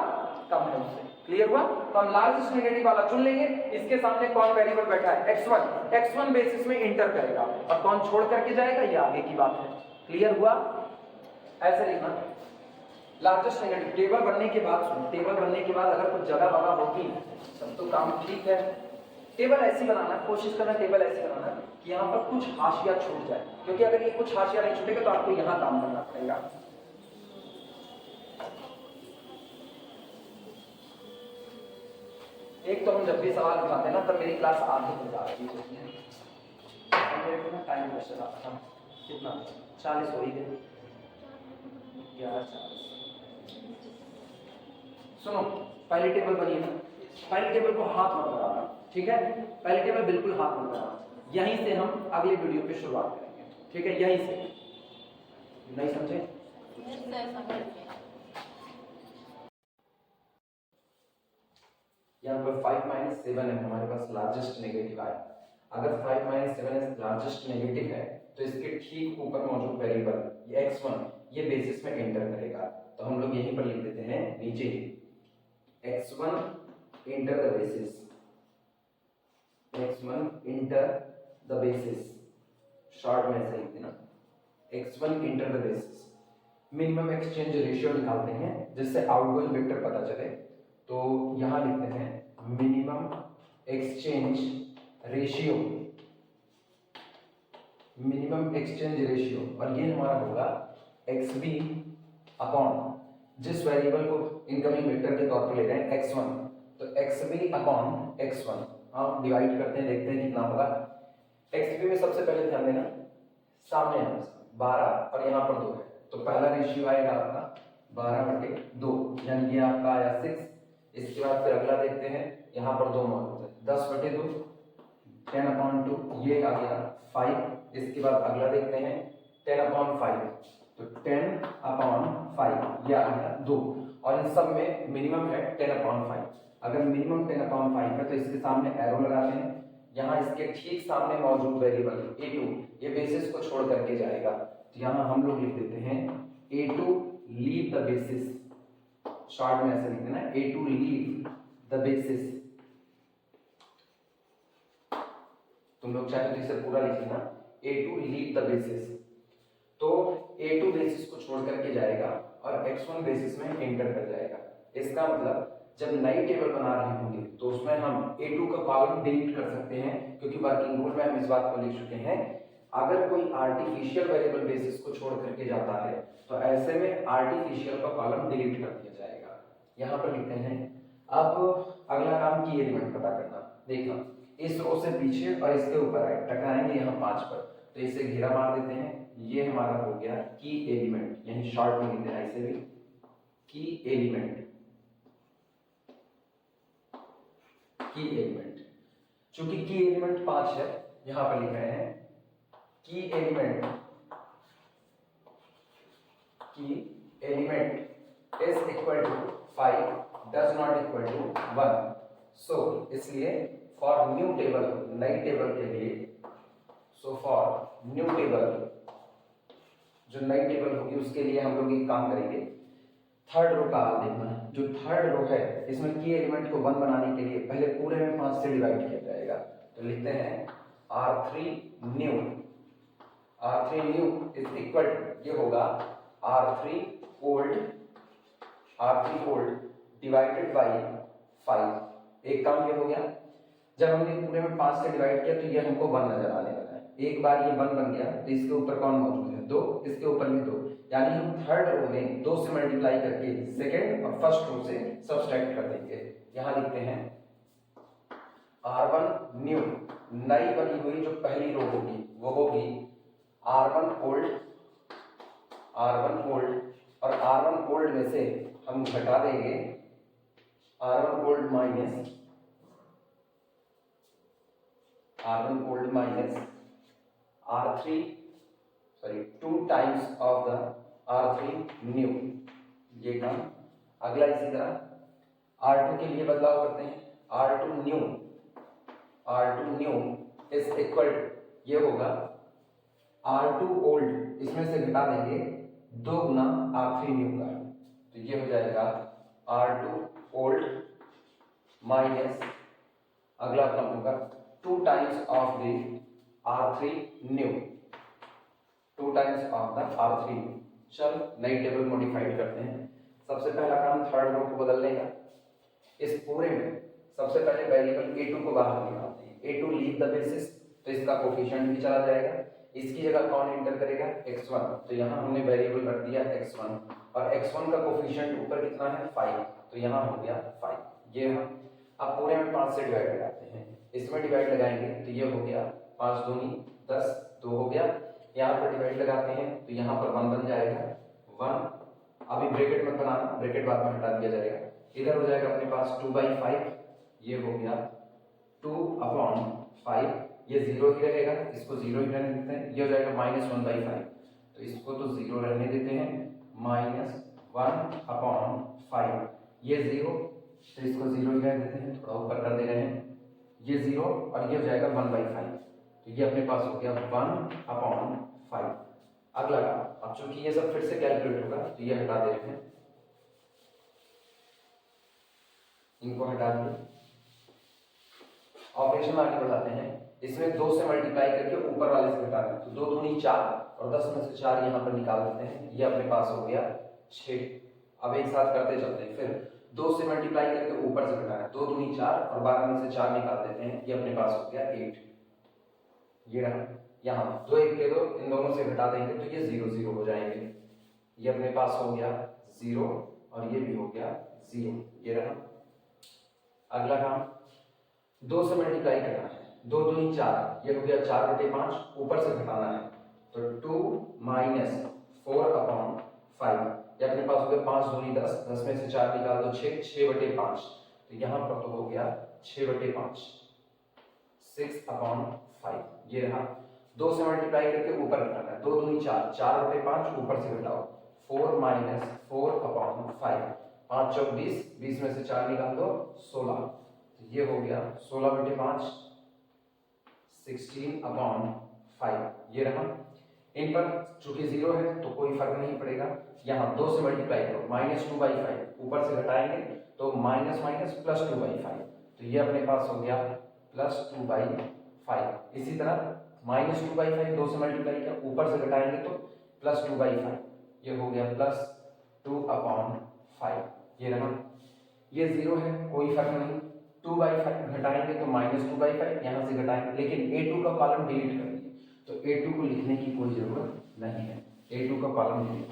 कम है उससे। क्लियर हुआ? तो हम लार्जेस्ट नेगेटिव वाला चुन लेंगे। इसके सामने कौन वेरिएबल बैठा है? x1, x1 बेसिस में इंटर करेगा, और कौन छोड़ करके जाएगा ये आगे की बात है। क्लियर हुआ? ऐसे लिखना लार्जेस्ट नेगेटिव। टेबल बनने के बाद सुनो, टेबल बनने के बाद अगर कुछ जगह होगी तब तो काम ठीक है, टेबल ऐसी बनाना है, कोशिश करना टेबल ऐसी बनाना है कि यहाँ पर कुछ हाशिया छूट जाए, क्योंकि अगर ये कुछ हाशिया नहीं छूटेगा तो आपको यहाँ काम करना पड़ेगा। एक तो हम जब भी सवाल उठाते हैं ना तब मेरी क्लास आधी हो जाती है, मेरे को ना टाइम प्रेशर आता था, कितना 40 हो ही गए, 11:40। सुनो, पहली टेबल बनी है, पहली टेबल को हाथ मत लगाना, ठीक है? पहली टेबल बिल्कुल हाथ मत लगाना, यहीं से हम अगले वीडियो पे शुरुआत करेंगे, ठीक है? यहीं से, नहीं समझे? यहाँ पर 5 - 7 है हमारे पास लार्जेस्ट नेगेटिव आया। अगर 5 - 7 लार्जेस्ट नेगेटिव है तो इसके ठीक ऊपर मौजूद वेरिएबल ये x1 ये बेसिस में एंटर करेगा, तो हम लोग यहीं पर लिख देते हैं नीचे x1 enter the basis, x1 enter the basis, short में ऐसे लिख देना x1 enter the basis. Minimum exchange ratio निकालते हैं जिससे आउटगोइंग वेक्टर पता चले, तो यहां लिखते हैं minimum exchange ratio, minimum exchange ratio, और ये हमारा होगा xb अपॉन जिस वेरिएबल को इनकमिंग वेक्टर के तौर पर ले रहे हैं x1, तो xb अपॉन x1 हम डिवाइड करते हैं, देखते हैं कितना होगा। xb में सबसे पहले ध्यान देना सामने है 12 और यहाँ पर 2 है, तो पहला रेशियो आएगा आपका 12/2, यानी कि आपका आया 6। इसके बाद फिर अगला देखते हैं, यहाँ पर 2 मौजूद है, 10/2 10/2, ये आ गया 5। इसके बाद अगला देखते हैं 10/5, तो 10/5 ये आ गया 2, और इन सब में मिनिमम है 10/5। अगर मिनिमम 10/5 है तो इसके सामने एरो लगाते हैं, यहाँ इसके ठीक सामने मौजूद वेरिएबल a2 ये बेसिस को छोड़ करके जाएगा, तो यहाँ हम लोग लिख देते हैं a2 leave the basis, short में ऐसे लिख देना a2 लीव द बेसिस। तुम लोग चाहे तो इसे पूरा लिख लेना a2 लीव द बेसिस, तो a2 बेसिस को छोड़ करके जाएगा और x1 बेसिस में एंटर कर जाएगा। इसका मतलब जब नई टेबल बना रहे होंगे तो उसमें हम a2 का कॉलम डिलीट कर सकते हैं, क्योंकि वर्किंग रूल में हम इस बात को लिख चुके हैं अगर कोई आर्टिफिशियल वेरिएबल बेसिस को छोड़ करके जाता है तो ऐसे में आर्टिफिशियल का कॉलम डिलीट कर दिया जाएगा। यहाँ पर लिखते हैं अब अगला काम की एलिमेंट पता करना। देखना इस रो से पीछे और इसके ऊपर आए टकराएंगे यहाँ 5 पर, तो इसे घेरा मार देते हैं, ये हमारा हो गया की एलिमेंट, यही शॉर्ट में लिख देना इसे भी की एलिमेंट, की एलिमेंट। चूंकि की एलिमेंट 5 है यहां पर लिख रहे हैं key element, key element is equal to 5 does not equal to 1, so इसलिए फॉर न्यू टेबल, नई टेबल के लिए, सो फॉर न्यू टेबल, जो नई टेबल होगी उसके लिए हम लोग एक काम करेंगे, थर्ड रो का हाल देखना है। जो थर्ड रो है इसमें की एलिमेंट को 1 बनाने के लिए पहले पूरे में 5 से डिवाइड किया जाएगा, तो लिखते हैं R3 new, R3 new is equal to ये होगा R3 old, R3 old divided by 5। एक काम ये हो गया, जब हमने पूरे में 5 से डिवाइड किया तो ये हमको 1 नजर आने लगा है। एक बार ये 1 बन गया तो इसके ऊपर कौन मौजूद है 2, इसके ऊपर भी 2, यानी हम थर्ड रो में 2 से मल्टीप्लाई करके सेकंड और फर्स्ट रो से सब्सट्रैक्ट कर देंगे। यहां लिखते हैं R1 न्यू, नई बनी हुई जो पहली रो होगी वो होगी R1 ओल्ड, R1 ओल्ड, और R1 ओल्ड में से हम घटा देंगे R1 old minus R1 old minus R3 sorry 2 times of the R3 new, ये काम। अगला इसी तरह R2 के लिए बदलाव करते हैं, R2 new, R2 new is equal ये होगा R2 old, इसमें से घटा देंगे 2 गुना R3 new का, तो ये हो जाएगा R2 old माइनस अगला क्रम होगा 2 times of the R3 new, 2 times of the R3 new। चल नई टेबल मॉडिफाइड करते हैं। सबसे पहला काम थर्ड रो को बदलने का। इस पूरे में सबसे पहले वेरिएबल a2 को बाहर निकालते हैं, A2 लीव द बेसिस, तो इसका कोफिशिएंट भी चला जाएगा। इसकी जगह कौन एंटर करेगा, x1, तो यहाँ हमने वेरिएबल रख दिया x1 और x1 का कोफिशिएंट ऊपर कितना है 5, तो यहाँ हो गया 5। ये हम अब पूरे में 5 से डिवाइड लगाते हैं, इसमें डिवाइड लगाएंगे तो ये हो गया 5 दूनी 10, 2 हो गया। यहाँ पर डिवाइड लगाते हैं तो यहाँ पर 1 बन जाएगा 1, अभी ब्रैकेट मत बनाना, ब्रैकेट बाद में हटा दिया जाएगा। इधर हो जाएगा अपने पास 2/5, ये हो गया 2/5, ये 0 ही रहेगा, इसको 0 ही रहने देते हैं। ये हो जाएगा -1/5, तो इसको तो 0 रहने देते हैं, -1/5, ये 0, तो इसको 0 ही रहने देते हैं, थोड़ा ऊपर कर दे रहे हैं, ये 0 और ये हो जाएगा 1/5, तो ये अपने पास हो गया 1/5। अगला काम, अब चूंकि ये सब फिर से कैलकुलेट होगा तो ये हटा दे रहे हैं, इनको हटा दिए। ऑपरेशन आगे बढ़ाते हैं, इसमें 2 से मल्टीप्लाई करके ऊपर वाले से घटाना है, तो 2 दूनी 4 और 10 में से 4 यहाँ पर निकाल देते हैं, ये अपने पास हो गया 6। अब एक साथ करते चलते हैं, फिर 2 से मल्टीप्लाई करके ऊपर से घटाना है, 2 दूनी 4 और 12 में से 4 निकाल देते हैं, ये अपने पास हो गया 8। ये रहा, यहाँ 2 1 के 2, इन दोनों से घटा देंगे तो ये 0 0 हो जाएंगे, ये अपने पास हो गया 0 और ये भी हो गया 0, ये रहा। अगला काम, 2 से मल्टीप्लाई करना है, 2 दूनी 4, ये हो गया 4/5, ऊपर से घटाना है तो 2 - 4/5, ये अपने पास हो गया 5 दूनी 10, 10 में से 4 निकाल दो 6, 6/5, तो यहाँ पर तो हो गया 6/5, 6/5, ये रहा। 2 से मल्टीप्लाई करके ऊपर घटाना है, 2 दूनी 4, 4/5 ऊपर से घटाओ, 4 - 4/5, 5 चौक 20, 20 में से 4 निकाल दो 16, तो ये हो गया 16/5, 16/5, ये रहा। इन पर चूंकि 0 है तो कोई फर्क नहीं पड़ेगा, यहाँ 2 से मल्टीप्लाई करो, -2/5, ऊपर से घटाएंगे तो माइनस +2/5, तो ये अपने पास हो गया +2/5। इसी तरह -2/5 2 से मल्टीप्लाई किया, ऊपर से घटाएंगे तो +2/5, ये हो गया +2/5, ये रहा। ये 0 है, कोई फर्क नहीं, 2/5 घटाएंगे तो -2/5, यहाँ से घटाएंगे, लेकिन A2 का कॉलम डिलीट कर दिए, तो A2 को लिखने की कोई जरूरत नहीं है, A2 का कॉलम डिलीट।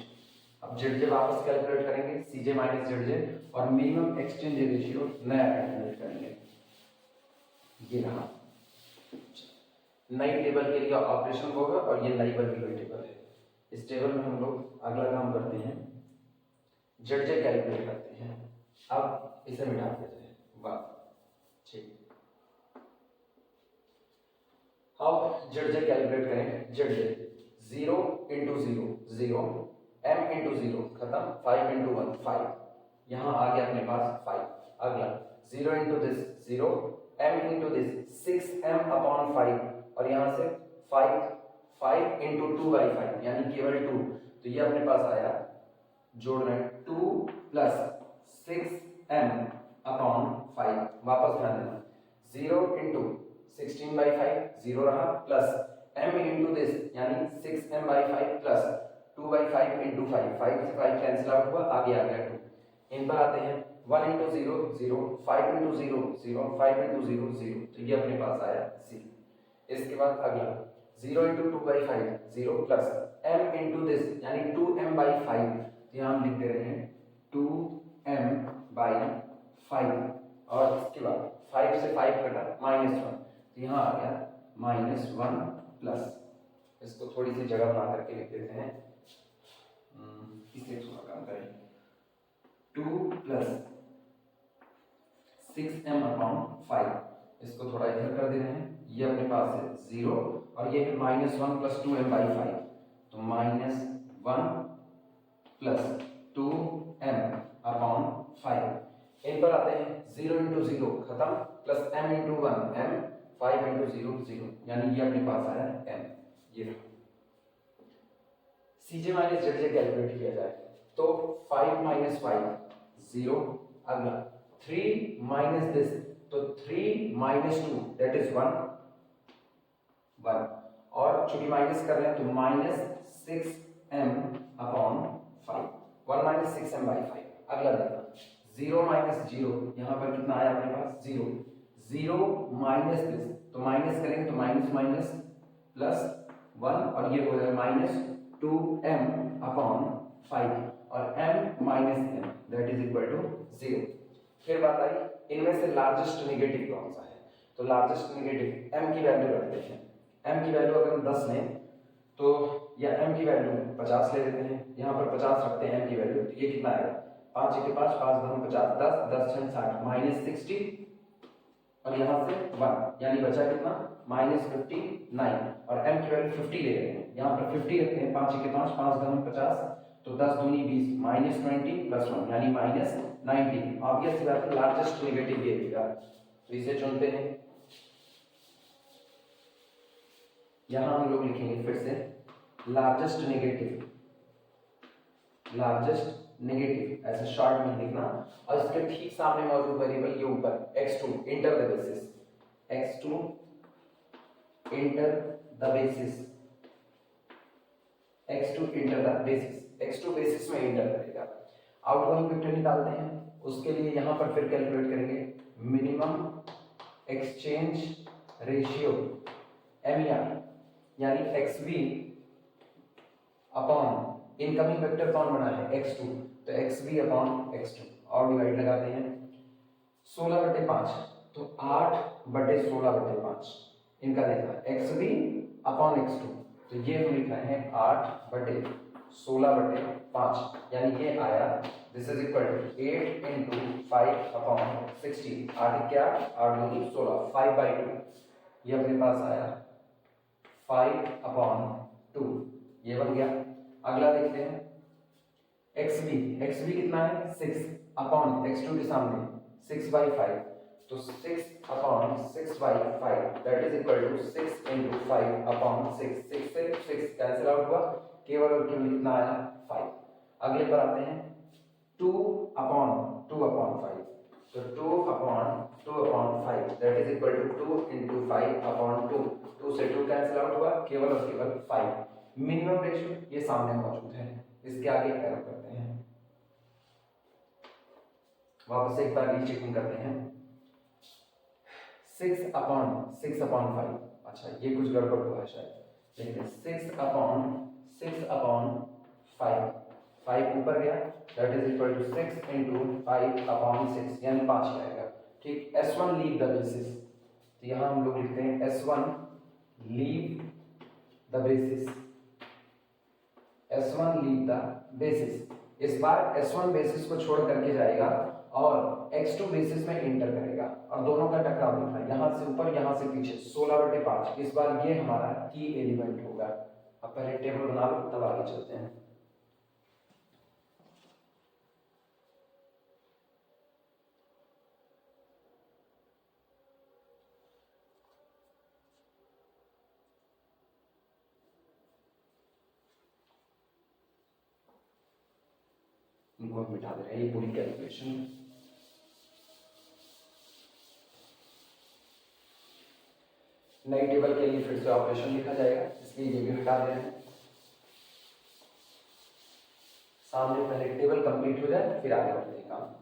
अब ZJ वापस कैलकुलेट करेंगे, CJ - ZJ और मिनिमम एक्सचेंज रेशियो नया कैलकुलेट करेंगे, ये रहा। नई टेबल के लिए ऑपरेशन होगा और ये नई बनी हुई टेबल है। इस टेबल में हम लोग अगला काम करते हैं, ZJ कैलकुलेट करते हैं। अब इसे मिटा देते हैं, वाह ठीक। अब ZJ कैलकुलेट करें, ZJ 0 × 0 0, m × 0 खत्म, 5 × 1 5, यहाँ आ गया अपने पास 5। अगला 0 × this 0, m × this 6m/5 और यहाँ से 5 × 2/5 यानी केवल 2, तो ये अपने पास आया, जोड़ रहे हैं 2 + 6m/5, वापस ध्यान देना 0 × 16/5 0 रहा, प्लस m × this यानी 6m/5 प्लस 2/5 × 5, 5 से 5 कैंसिल आउट हुआ, आगे आ गया 2। इन पर आते हैं, 1 × 0 0, 5 × 0 0, 5 × 0 0, तो ये अपने पास आया C। इसके बाद अगला 0 × 2/5 0 प्लस m × this यानी 2m/5, तो यहाँ हम लिख दे रहे हैं 2m/5 और इसके बाद 5 से 5 कटा -1, तो यहाँ आ गया -1 प्लस, इसको थोड़ी सी जगह बना करके लिख देते हैं, इसे थोड़ा कम करें, 2 + 6m/5, इसको थोड़ा इधर कर दे रहे हैं, ये अपने पास है 0 और ये है -1 + 2m/5, तो -1 + 2m/5। इन पर आते हैं, 0 × 0 खत्म, प्लस m × 1 m, 5 × 0 0, यानी ये अपने पास आया m, ये रहा। CJ - ZJ कैलकुलेट किया जाए तो 5 - 5 0, अगला 3 - this, तो 3 - 2 दैट इज 1 और चूंकि माइनस कर रहे हैं तो -6m/5, 1 - 6m/5। अगला देखना 0 - 0, यहाँ पर कितना आया अपने पास 0, 0 - this, तो माइनस करेंगे तो माइनस माइनस प्लस 1 और ये हो जाएगा माइनस 2m/5 और m minus m that is equal to 0। फिर बात आई इनमें से लार्जेस्ट नेगेटिव कौन सा है, तो लार्जेस्ट नेगेटिव m की वैल्यू रखते हैं। m की वैल्यू अगर हम 10 लें तो या m की वैल्यू 50 ले लेते हैं, यहाँ पर 50 रखते हैं m की वैल्यू, तो ये कितना आएगा 5 के 5 5 10 50 10 10 6 60 माइनस 60 और यहाँ से 1 यानी बचा कितना माइनस 59 और m की वैल्यू 50 ले रहे हैं, यहाँ पर 50 रखते हैं 5 के 5 5 10 50 तो 10 दूनी 20 माइनस 20 प्लस 1 यानी माइनस 90। ऑब्वियस सी बात है लार्जेस्ट नेगेटिव ये देगा, तो इसे चुनते हैं। यहाँ हम लोग लिखेंगे फिर से लार्जेस्ट नेगेटिव ऐसे शॉर्ट में लिखना और इसके ठीक सामने मौजूद वेरिएबल के ऊपर x2 enter the basis, x2 enter the basis, x2 enter the basis, x2 basis में इंटर करेगा। आउटगोइंग वेक्टर निकालते हैं, उसके लिए यहाँ पर फिर कैलकुलेट करेंगे मिनिमम एक्सचेंज रेशियो MER यानी XV अपॉन इनकमिंग वेक्टर कौन बना है x2 तो XV अपॉन x2 और डिवाइड लगाते हैं 16/5 तो 8/16/5 इनका देखना XV अपॉन x2 तो ये हम लिख रहे हैं 8/16/5 यानी ये आया दिस इज इक्वल टू 8 × 5/16 8 क्या 8 दूनी 16 5/2 ये अपने पास आया 5/2 ये बन गया। अगला देखते हैं XV कितना है 6 अपॉन x2 के सामने 6/5 तो 6/6/5 दैट इज इक्वल टू 6 × 5/6 6 से 6 कैंसिल आउट हुआ केवल और केवल कितना आया 5। अगले पर आते हैं 2/5 तो 2/5 दैट इज इक्वल टू 2 × 5/2 2 से 2 कैंसिल आउट हुआ केवल और केवल 5। मिनिमम रेशियो ये सामने मौजूद है, इसके आगे एरो करते हैं, वापस एक बार रीचेकिंग करते हैं 6/5 अच्छा ये कुछ गड़बड़ हुआ है शायद, देखिए 6/5 5 ऊपर गया दैट इज इक्वल टू 6 × 5/6 यानी 5 रहेगा। ठीक S1 लीव द बेसिस तो यहाँ हम लोग लिखते हैं S1 leave the basis S1 leave the basis. इस बार S1 बेसिस को छोड़ करके जाएगा और x2 बेसिस में इंटर करेगा और दोनों का टकराव दिख रहा है यहाँ से ऊपर यहाँ से पीछे 16/5 इस बार ये हमारा की एलिमेंट होगा। अब पहले टेबल बना लो तब आगे चलते हैं। इनको हम मिटा दे रहे हैं ये पूरी कैलकुलेशन। नई टेबल के लिए फिर से ऑपरेशन लिखा जाएगा इसलिए ये भी हटा दे रहे हैं। सामने पहले टेबल कंप्लीट हो जाए फिर आगे बढ़ते हैं काम।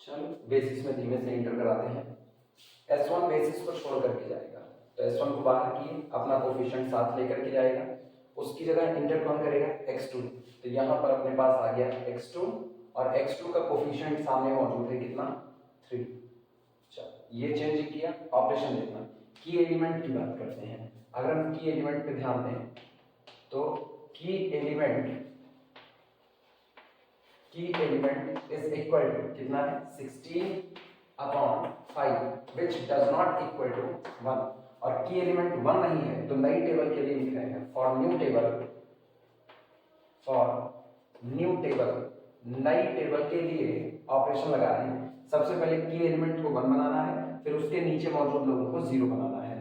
चलो बेसिस में धीमे से इंटर कराते हैं। S1 बेसिस को छोड़ करके जाएगा तो S1 को बाहर किए अपना कोफिशिएंट साथ लेकर के जाएगा, उसकी जगह इंटर कौन करेगा x2 तो यहाँ पर अपने पास आ गया x2 और x2 का कोफिशिएंट सामने मौजूद है कितना 3। चलो ये चेंज किया ऑपरेशन देखना। की एलिमेंट की बात करते हैं, अगर हम की एलिमेंट पे ध्यान दें तो की एलिमेंट इज इक्वल टू कितना है 16/5 which does not equal to 1 और की एलिमेंट 1 नहीं है तो नई टेबल के लिए लिख रहे हैं फॉर न्यू टेबल नई टेबल के लिए ऑपरेशन लगा रहे हैं। सबसे पहले की एलिमेंट को 1 बनाना है फिर उसके नीचे मौजूद लोगों को 0 बनाना है।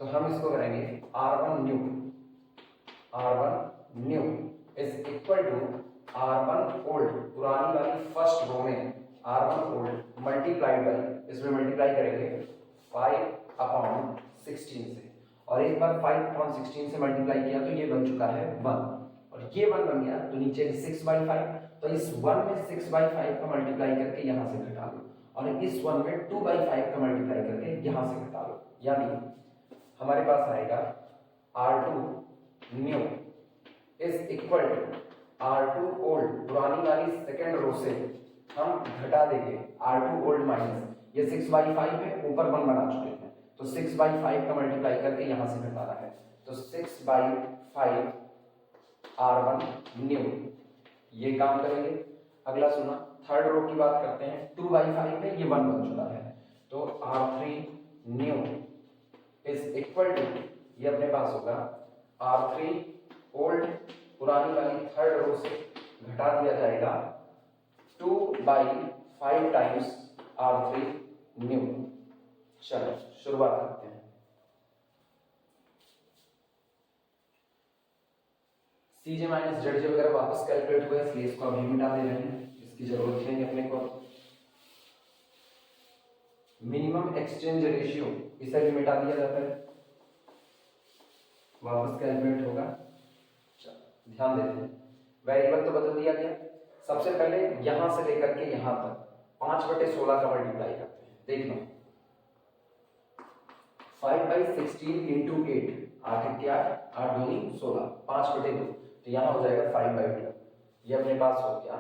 तो हम इसको करेंगे R1 new is equal to R1 old, पुरानी वाली फर्स्ट रो में R1 ओल्ड मल्टीप्लाइड बाई, इसमें मल्टीप्लाई करेंगे 5/16 से, और एक बार 5/16 से मल्टीप्लाई किया तो ये बन चुका है 1, और ये 1 बन गया तो नीचे 6/5, तो इस 1 में 6/5 का मल्टीप्लाई करके यहाँ से घटा लो, और इस 1 में 2/5 का मल्टीप्लाई करके यहाँ से घटा लो, यानी हमारे पास आएगा R2 new is equal to R2 old, पुरानी वाली सेकेंड रो से हम घटा देंगे R2 ओल्ड माइनस, ये 6/5 है, ऊपर 1 बना चुके हैं, तो 6/5 का मल्टीप्लाई करके यहाँ से घटाना है, तो 6/5 R1 न्यू, ये काम करेंगे। अगला सुना, थर्ड रो की बात करते हैं, 2/5 में ये 1 बन चुका है, तो R3 new is equal to, ये अपने पास होगा R3 ओल्ड, पुरानी वाली थर्ड रो से घटा दिया जाएगा 2/5 टाइम्स R3 न्यू। चलो शुरुआत करते हैं। CJ माइनस ZJ वगैरह वापस कैलकुलेट हुआ, इसलिए इसको अभी मिटा दे रहे हैं, इसकी जरूरत नहीं अपने को। मिनिमम एक्सचेंज रेशियो, इसे भी मिटा दिया जाता है, वापस कैलकुलेट होगा। ध्यान देते हैं, वेरिएबल तो बदल दिया गया। सबसे पहले यहां से लेकर के यहां तक 5/16 का मल्टीप्लाई करते हैं, देखना 5/16 इंटू 8, 8 क्या 8 दूनी 16, 5/2, तो यहाँ हो जाएगा 5/2, ये अपने पास हो गया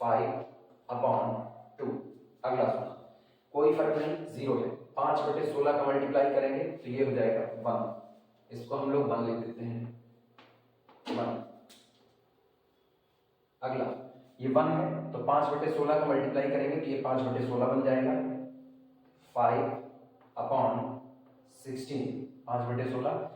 5/2। अगला सुना, कोई फर्क नहीं, 0 है, 5/16 का मल्टीप्लाई करेंगे तो ये हो जाएगा 1, इसको हम लोग 1 लिख देते हैं, 1। अगला ये 1 है, तो 5/16 का मल्टीप्लाई करेंगे तो ये 5/16 बन जाएगा, 5/16, 5/16,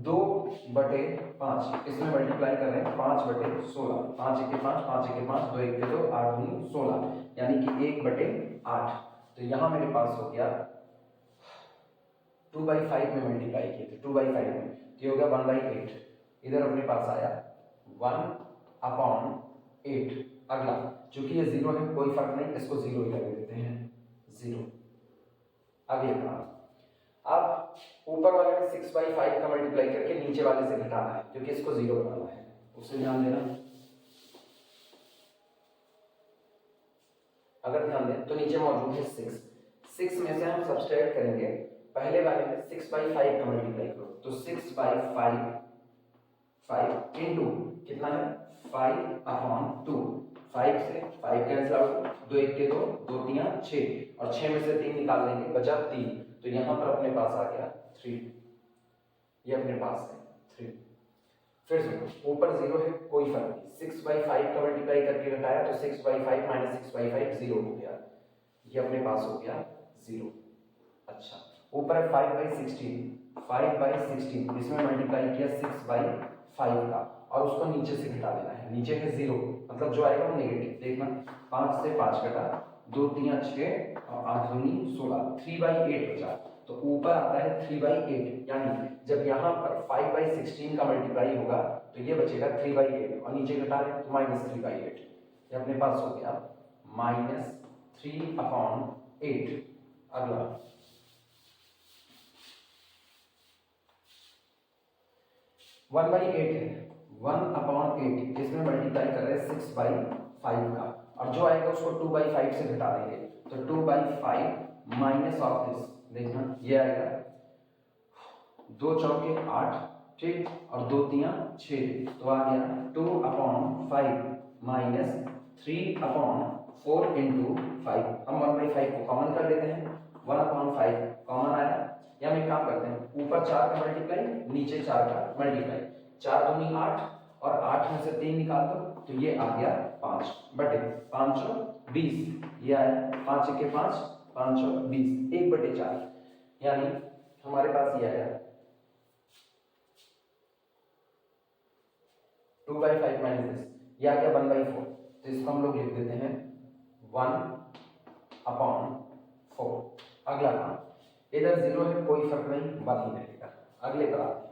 2/5, इसमें मल्टीप्लाई कर रहे हैं 5/16, 5 1 5, 5 1 5, 2 1 2, 8 दूनी 16, यानी कि 1/8, तो यहाँ मेरे पास हो गया 2/5 में मल्टीप्लाई किए थे, 2/5 में, तो ये हो गया 1/8, इधर अपने पास आया 1/8। अगला, चूंकि ये 0 है कोई फर्क नहीं, इसको 0 ही लगा देते हैं, 0। अगले काम, अब ऊपर वाले में 6/5 का मल्टीप्लाई करके नीचे वाले से घटाना है, क्योंकि इसको 0 बनाना है, उससे ध्यान देना। अगर ध्यान दें तो नीचे मौजूद है 6 में से हम सब्सट्रैक्ट करेंगे, पहले वाले में 6/5 का मल्टीप्लाई करो, तो 6/5 इंटू कितना है 5/2, 5 से 5 कैंसिल आउट, 2 1 2, 2 3 6, और 6 में से 3 निकाल देंगे, बचा 3, तो यहाँ पर अपने पास आ गया 3, ये अपने पास है 3। फिर सुनो, ऊपर 0 है कोई फर्क नहीं, 6/5 का मल्टीप्लाई करके घटाया तो 6/5 माइनस 6/5 0 हो गया, ये अपने पास हो गया 0। अच्छा, ऊपर है 5/16, इसमें मल्टीप्लाई किया 6/5 का, और उसको नीचे से घटा देना है, नीचे है 0, मतलब जो आएगा वो नेगेटिव, देखना 5 से 5 घटा, 2 3 6, और 8 दूनी 16, 3/8 बचा, तो ऊपर आता है 3/8, यानी जब यहाँ पर 5/16 का मल्टीप्लाई होगा तो ये बचेगा 3/8, और नीचे घटा लें तो -3/8, ये अपने पास हो गया -3/8। अगला 1/8 है, 1/8, इसमें मल्टीप्लाई कर रहे हैं 6/5 का, और जो आएगा उसको 2/5 से घटा देंगे, तो 2/5 माइनस ऑफ दिस, देखना ये आएगा 2 चौके 8, ठीक, और 2 3 6, तो आ गया 2/5 माइनस 3/4 इंटू 5। हम 1/5 को कॉमन कर लेते हैं, 1/5 कॉमन आया, या हम एक काम करते हैं, ऊपर 4 का मल्टीप्लाई, नीचे 4 का मल्टीप्लाई, 4 दूनी 8, और 8 में से 3 निकाल दो तो ये आ गया 5/5 20, ये आया 5 1 5, 5 20, 1/4, यानी हमारे पास ये आया 2/5 माइनस, ये आ गया 1/4, तो इसको हम लोग लिख देते हैं 1/4। अगला काम, इधर 0 है, कोई फर्क नहीं, 1 ही रहेगा। अगले पर आते हैं,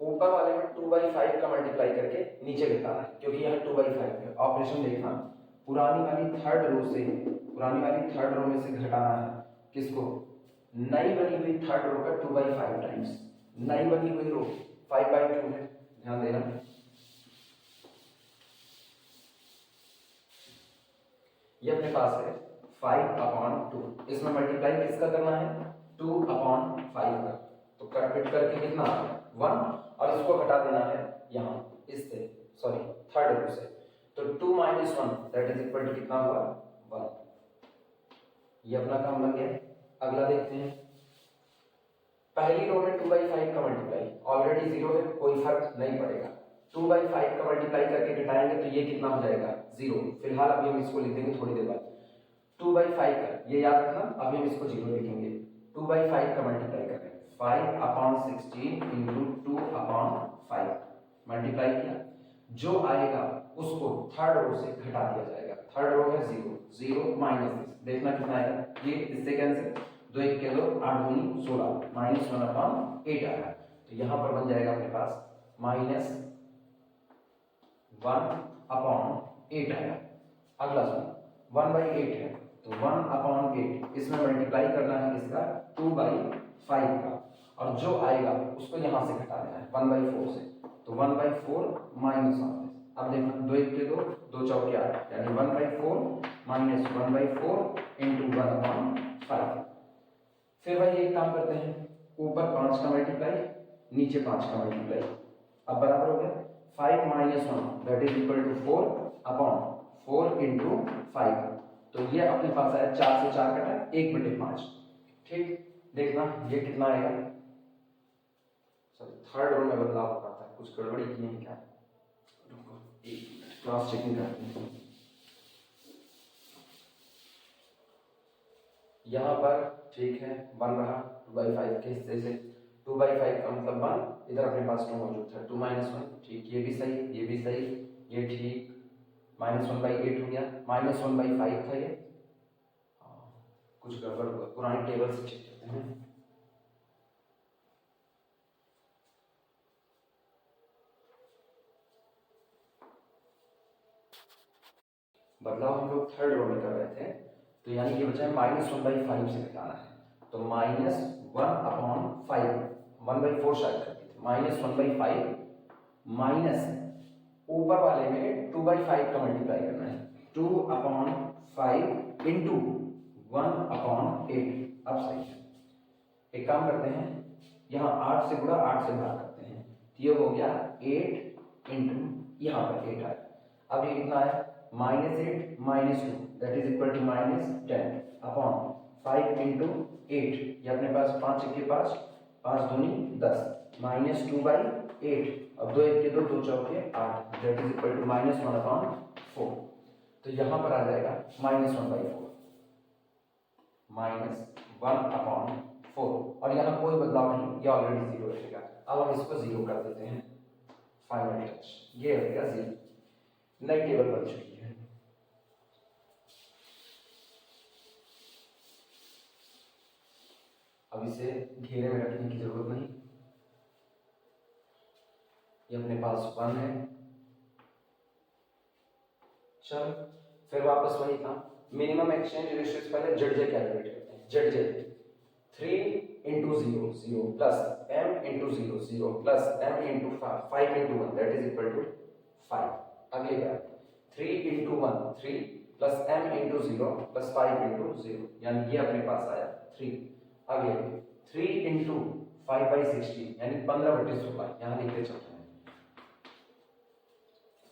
ऊपर वाले में 2/5 का मल्टीप्लाई करके नीचे घटाना है, क्योंकि यहाँ 2/5 है। ऑपरेशन देखना, पुरानी वाली थर्ड रो में से घटाना है किसको, नई बनी हुई थर्ड रो का 2/5 टाइम्स, नई बनी हुई रो 5/2 है, ध्यान देना। ये अपने पास है 5/2, इसमें मल्टीप्लाई किसका करना है, 2/5 का, तो कट करके कितना आ गया 1, और इसको घटा देना है यहाँ इससे, सॉरी थर्ड रो से, तो 2 - 1 दैट इज इक्वल टू कितना हुआ 1। ये अपना काम बन गया। अगला देखते हैं, पहली रो में 2/5 का मल्टीप्लाई, ऑलरेडी 0 है, कोई फर्क नहीं पड़ेगा, 2/5 का मल्टीप्लाई करके घटाएंगे तो ये कितना हो जाएगा 0। फिलहाल अभी हम इसको लिख देंगे थोड़ी देर बाद। 2/5 का, ये याद रखना, अभी हम इसको 0 लिखेंगे। 2/5 का मल्टीप्लाई करें, 5/16 इंटू 2/5 मल्टीप्लाई किया, जो आएगा उसको थर्ड रो से घटा दिया जाएगा। थर्ड रो है 0, 0 माइनस, देखना कितना आएगा, ये इससे कैंसिल, 2 1 के 2, 8 दूनी 16, -1/8 आया, तो यहाँ पर बन जाएगा अपने पास -1/8 आया। अगला सुनो, 1/8 है, तो 1/8 इसमें मल्टीप्लाई करना है किसका, 2/5 का, और जो आएगा उसको यहाँ से घटा देना है 1/4 से, तो 1/4 माइनस 1। अब देखना, 2 1 के 2, 2 चौके 8, यानी 1/4 माइनस 1/4 इंटू 1/5। फिर वही एक काम करते हैं, ऊपर 5 का मल्टीप्लाई, नीचे 5 का मल्टीप्लाई, अब बराबर हो गया 5 - 1 that is equal to 4/4 into 5, तो ये अपने पास आया 4 से 4 कटा 1/5। ठीक, देखना ये कितना आएगा, सॉरी थर्ड रो में बदलाव हो रहा था, कुछ गड़बड़ी की है क्या, क्रॉस चेकिंग करते हैं। यहाँ पर ठीक है 1 रहा 2/5 के हिस्से से, 2/5 का मतलब 1, इधर अपने पास 2 मौजूद था, 2 - 1, ठीक, ये भी सही, ये भी सही, ये ठीक, -1/8 हो गया, -1/5 था ये, कुछ गड़बड़ हुआ, पुरानी टेबल से चेक करते हैं। बदलाव हम लोग थर्ड रो में कर रहे थे, तो यानी ये बचा है -1/5 से घटाना है, तो -1/5, 1/4 शायद करते थे, -1/5 माइनस ऊपर वाले में 2/5 का मल्टीप्लाई करना है, 2/5 इंटू 1/8। अब सही है, एक काम करते हैं, यहाँ 8 से गुणा 8 से भाग करते हैं, तो ये हो गया 8 इंटू यहाँ पर 8 आया। अब ये कितना है, -8 - 2 that is equal to -10/5 into 8, ये अपने पास 5 1 के 5, 5 दूनी 10, -2/8, अब 2 1 के 2, 2 चौके 8 दैट इज इक्वल टू -1/4, तो यहाँ पर आ जाएगा -1/4, -1/4, और यहाँ कोई बदलाव नहीं, ये ऑलरेडी 0 रहेगा। अब हम इसको 0 कर देते हैं, फाइनल टच, ये रहेगा 0, नई टेबल बन चुकी है। अब इसे घेरे में रखने की जरूरत नहीं, ये अपने पास 1 है। चल फिर वापस वही था, मिनिमम एक्सचेंज रेशियो से पहले जेड कैलकुलेट करते हैं, Z 3 × 0 0 plus m × 0 0 plus m × 5 × 1 that is equal to 5। अगली बार 3 × 1 3 प्लस m × 0 प्लस 5 × 0, यानी ये अपने पास आया 3। अगले 3 × 5/16 यानी 15/16, यहाँ लिखते चलते हैं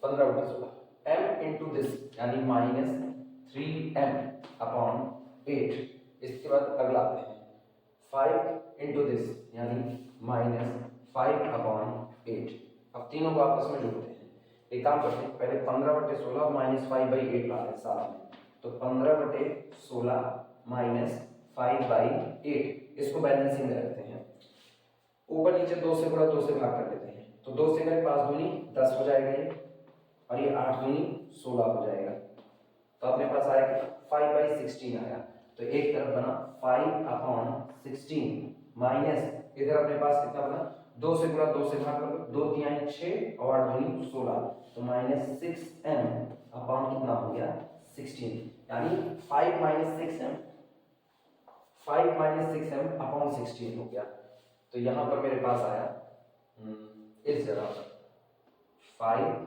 15/16, m × दिस यानी -3m/8। इसके बाद अगला आते हैं 5 × दिस यानी -5/8। अब तीनों को आपस में जोड़ते हैं, एक काम करते हैं, पहले 15/16 और -5/8 ला लें साथ में, तो 15/16 -5/8, इसको बैलेंसिंग में रखते हैं, ऊपर नीचे 2 से गुणा 2 से भाग कर देते हैं, तो 2 से गए 5 दूनी 10 हो जाएगा ये, और ये 8 दूनी 16 हो जाएगा, तो अपने पास आएगा 5/16 आया, तो एक तरफ बना 5/16 माइनस इधर अपने पास कितना बना, 2 से गुणा 2 से भाग करो, 2 तिहाई 6 और 8 दूनी 16, तो -6m अपॉन कितना हो गया 16, यानी 5 6m अपॉन 16 हो गया। तो यहां पर मेरे पास आया इस जगह 5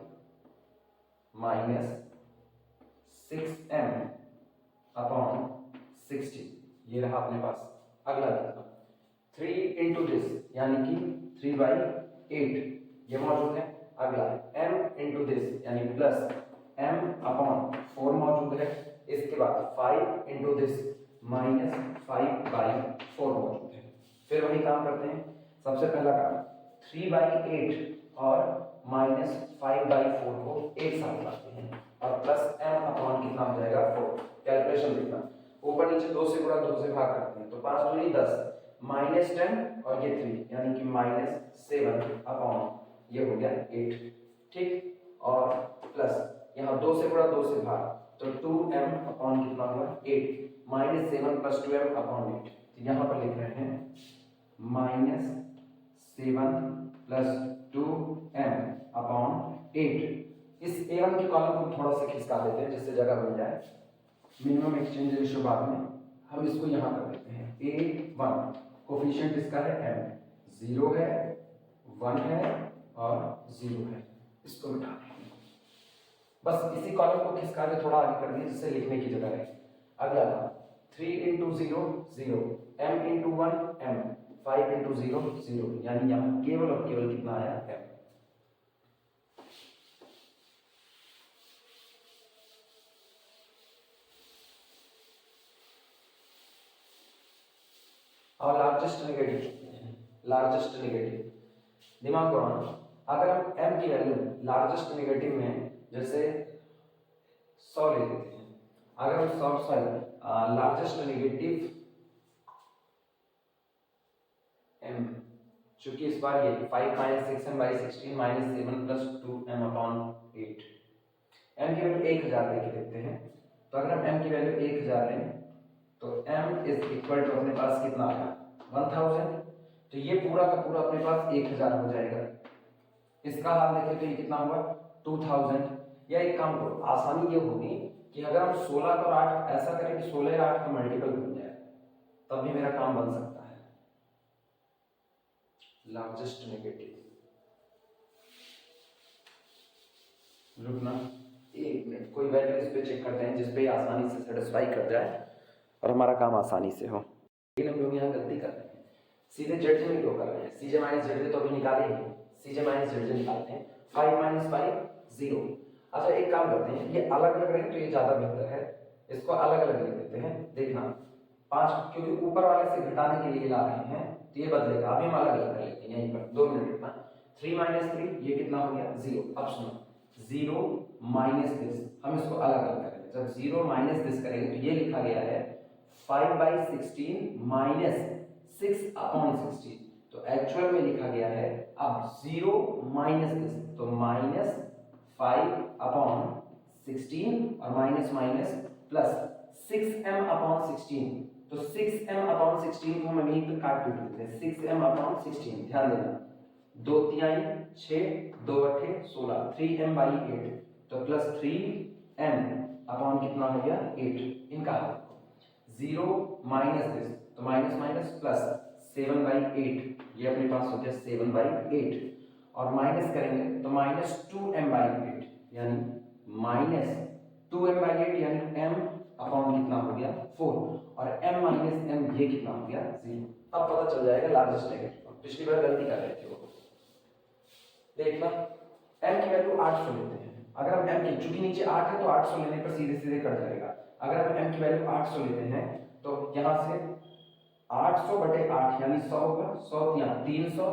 6m अपॉन 16, ये रहा अपने पास। अगला देखना 3 इंटू दिस यानी कि 3/8 ये मौजूद है। अगला m इंटू दिस यानी प्लस m अपॉन 4 मौजूद है। इसके बाद 5 इंटू दिस माइनस 5/4 मौजूद है। फिर वही काम करते हैं। सबसे पहला काम 3/8 और -5/4 को एक साथ लाते हैं और प्लस m अपॉन कितना हो जाएगा 4। कैलकुलेशन देखना, ऊपर नीचे 2 से गुणा 2 से भाग करते हैं, तो 5 दूनी 10, -10 और ये 3 यानी कि -7 अपॉन ये हो गया 8, ठीक। और प्लस यहाँ 2 से गुणा 2 से भाग, तो 2m अपॉन कितना हुआ 8, -7 + 2m अपॉन 8, तो यहाँ पर लिख रहे हैं -7 + 2m अपॉन 8। इस a1 के कॉलम को थोड़ा सा खिसका देते हैं जिससे जगह बन जाए। मिनिमम एक्सचेंज रेशियो बाद में हम इसको यहाँ कर देते हैं a1, कोफिशिएंट इसका है m, 0 है 1 है और 0 है, इसको मिटा दें। बस इसी कॉलम को खिसका के थोड़ा आगे कर दिए जिससे लिखने की जगह है। अगला 3 into 0 0, m into 1 m, 5 into 0 0, यानी यहाँ केवल और केवल कितना आया m। और लार्जेस्ट नेगेटिव दिमाग दौड़ाना, अगर हम m की वैल्यू लार्जेस्ट नेगेटिव में जैसे 100 ले लेते हैं, अगर हम लार्जेस्ट नेगेटिव m, चूंकि इस बार ये 5 6m/16 -7 + 2m अपॉन 8, m की वैल्यू 1000 लेके देखते हैं। तो अगर हम m की वैल्यू 1000 लें तो m इज इक्वल टू अपने पास कितना आया 1000, तो ये पूरा का पूरा अपने पास 1000 हो जाएगा। इसका हाल देखें तो ये कितना हुआ 2000। या एक काम करो, आसानी ये होगी कि अगर हम 16 और 8 ऐसा करें कि 16 या 8 का मल्टीपल बन जाए, तब भी मेरा काम बन सकता है। लार्जेस्ट नेगेटिव, रुकना 1 मिनट, कोई वैल्यू इस पे चेक करते हैं जिसपे आसानी से सेटिस्फाई कर जाए और हमारा काम आसानी से हो। लेकिन हम लोग यहाँ गलती कर रहे हैं, सीधे ZJ में क्यों कर रहे हैं, CJ - ZJ तो अभी निकाले ही, CJ - ZJ निकालते हैं। 5 - 5 0। अच्छा एक काम करते हैं, ये अलग अलग रहे तो ये ज्यादा बेहतर है, इसको अलग अलग लिख देते हैं। देखना 5, क्योंकि ऊपर वाले से घटाने के लिए ला रहे हैं तो ये बदलेगा। अभी हम अलग अलग कर लेते हैं यहीं पर, 2 मिनट रुकना। 3 - 3 ये कितना हो गया 0। अब सुनो 0 माइनस दिस, हम इसको अलग अलग करेंगे। जब 0 माइनस दिस करेंगे तो ये लिखा गया है 5/16 - 6/16, तो एक्चुअल में लिखा गया है अब 0 माइनस दिस, तो -5/16 और माइनस माइनस प्लस 6m/16, तो 6m/16 को हम यहीं पर काट पीट देते हैं। 6m/16, ध्यान देना 2 तिहाई 6, 2 अट्ठे 16, 3m/8, तो प्लस 3m अपॉन कितना हो गया 8। इनका 0 माइनस दिस, तो माइनस माइनस प्लस 7/8, ये अपने पास हो गया 7/8, और माइनस करेंगे तो -2m/8, यानी -2m/8 यानी m अपॉन कितना हो गया 4, और m माइनस m ये कितना हो गया 0। अब पता चल जाएगा लार्जेस्ट नेगेटिव। पिछली बार गलती कर रहे थे वो, देखना m की वैल्यू 800 लेते हैं। अगर हम m की, चूंकि नीचे 8 है तो 800 लेने पर सीधे सीधे कट जाएगा। अगर हम m की वैल्यू 800 लेते हैं तो यहां से 800/8 यानी 100 होगा, 100 यहाँ 300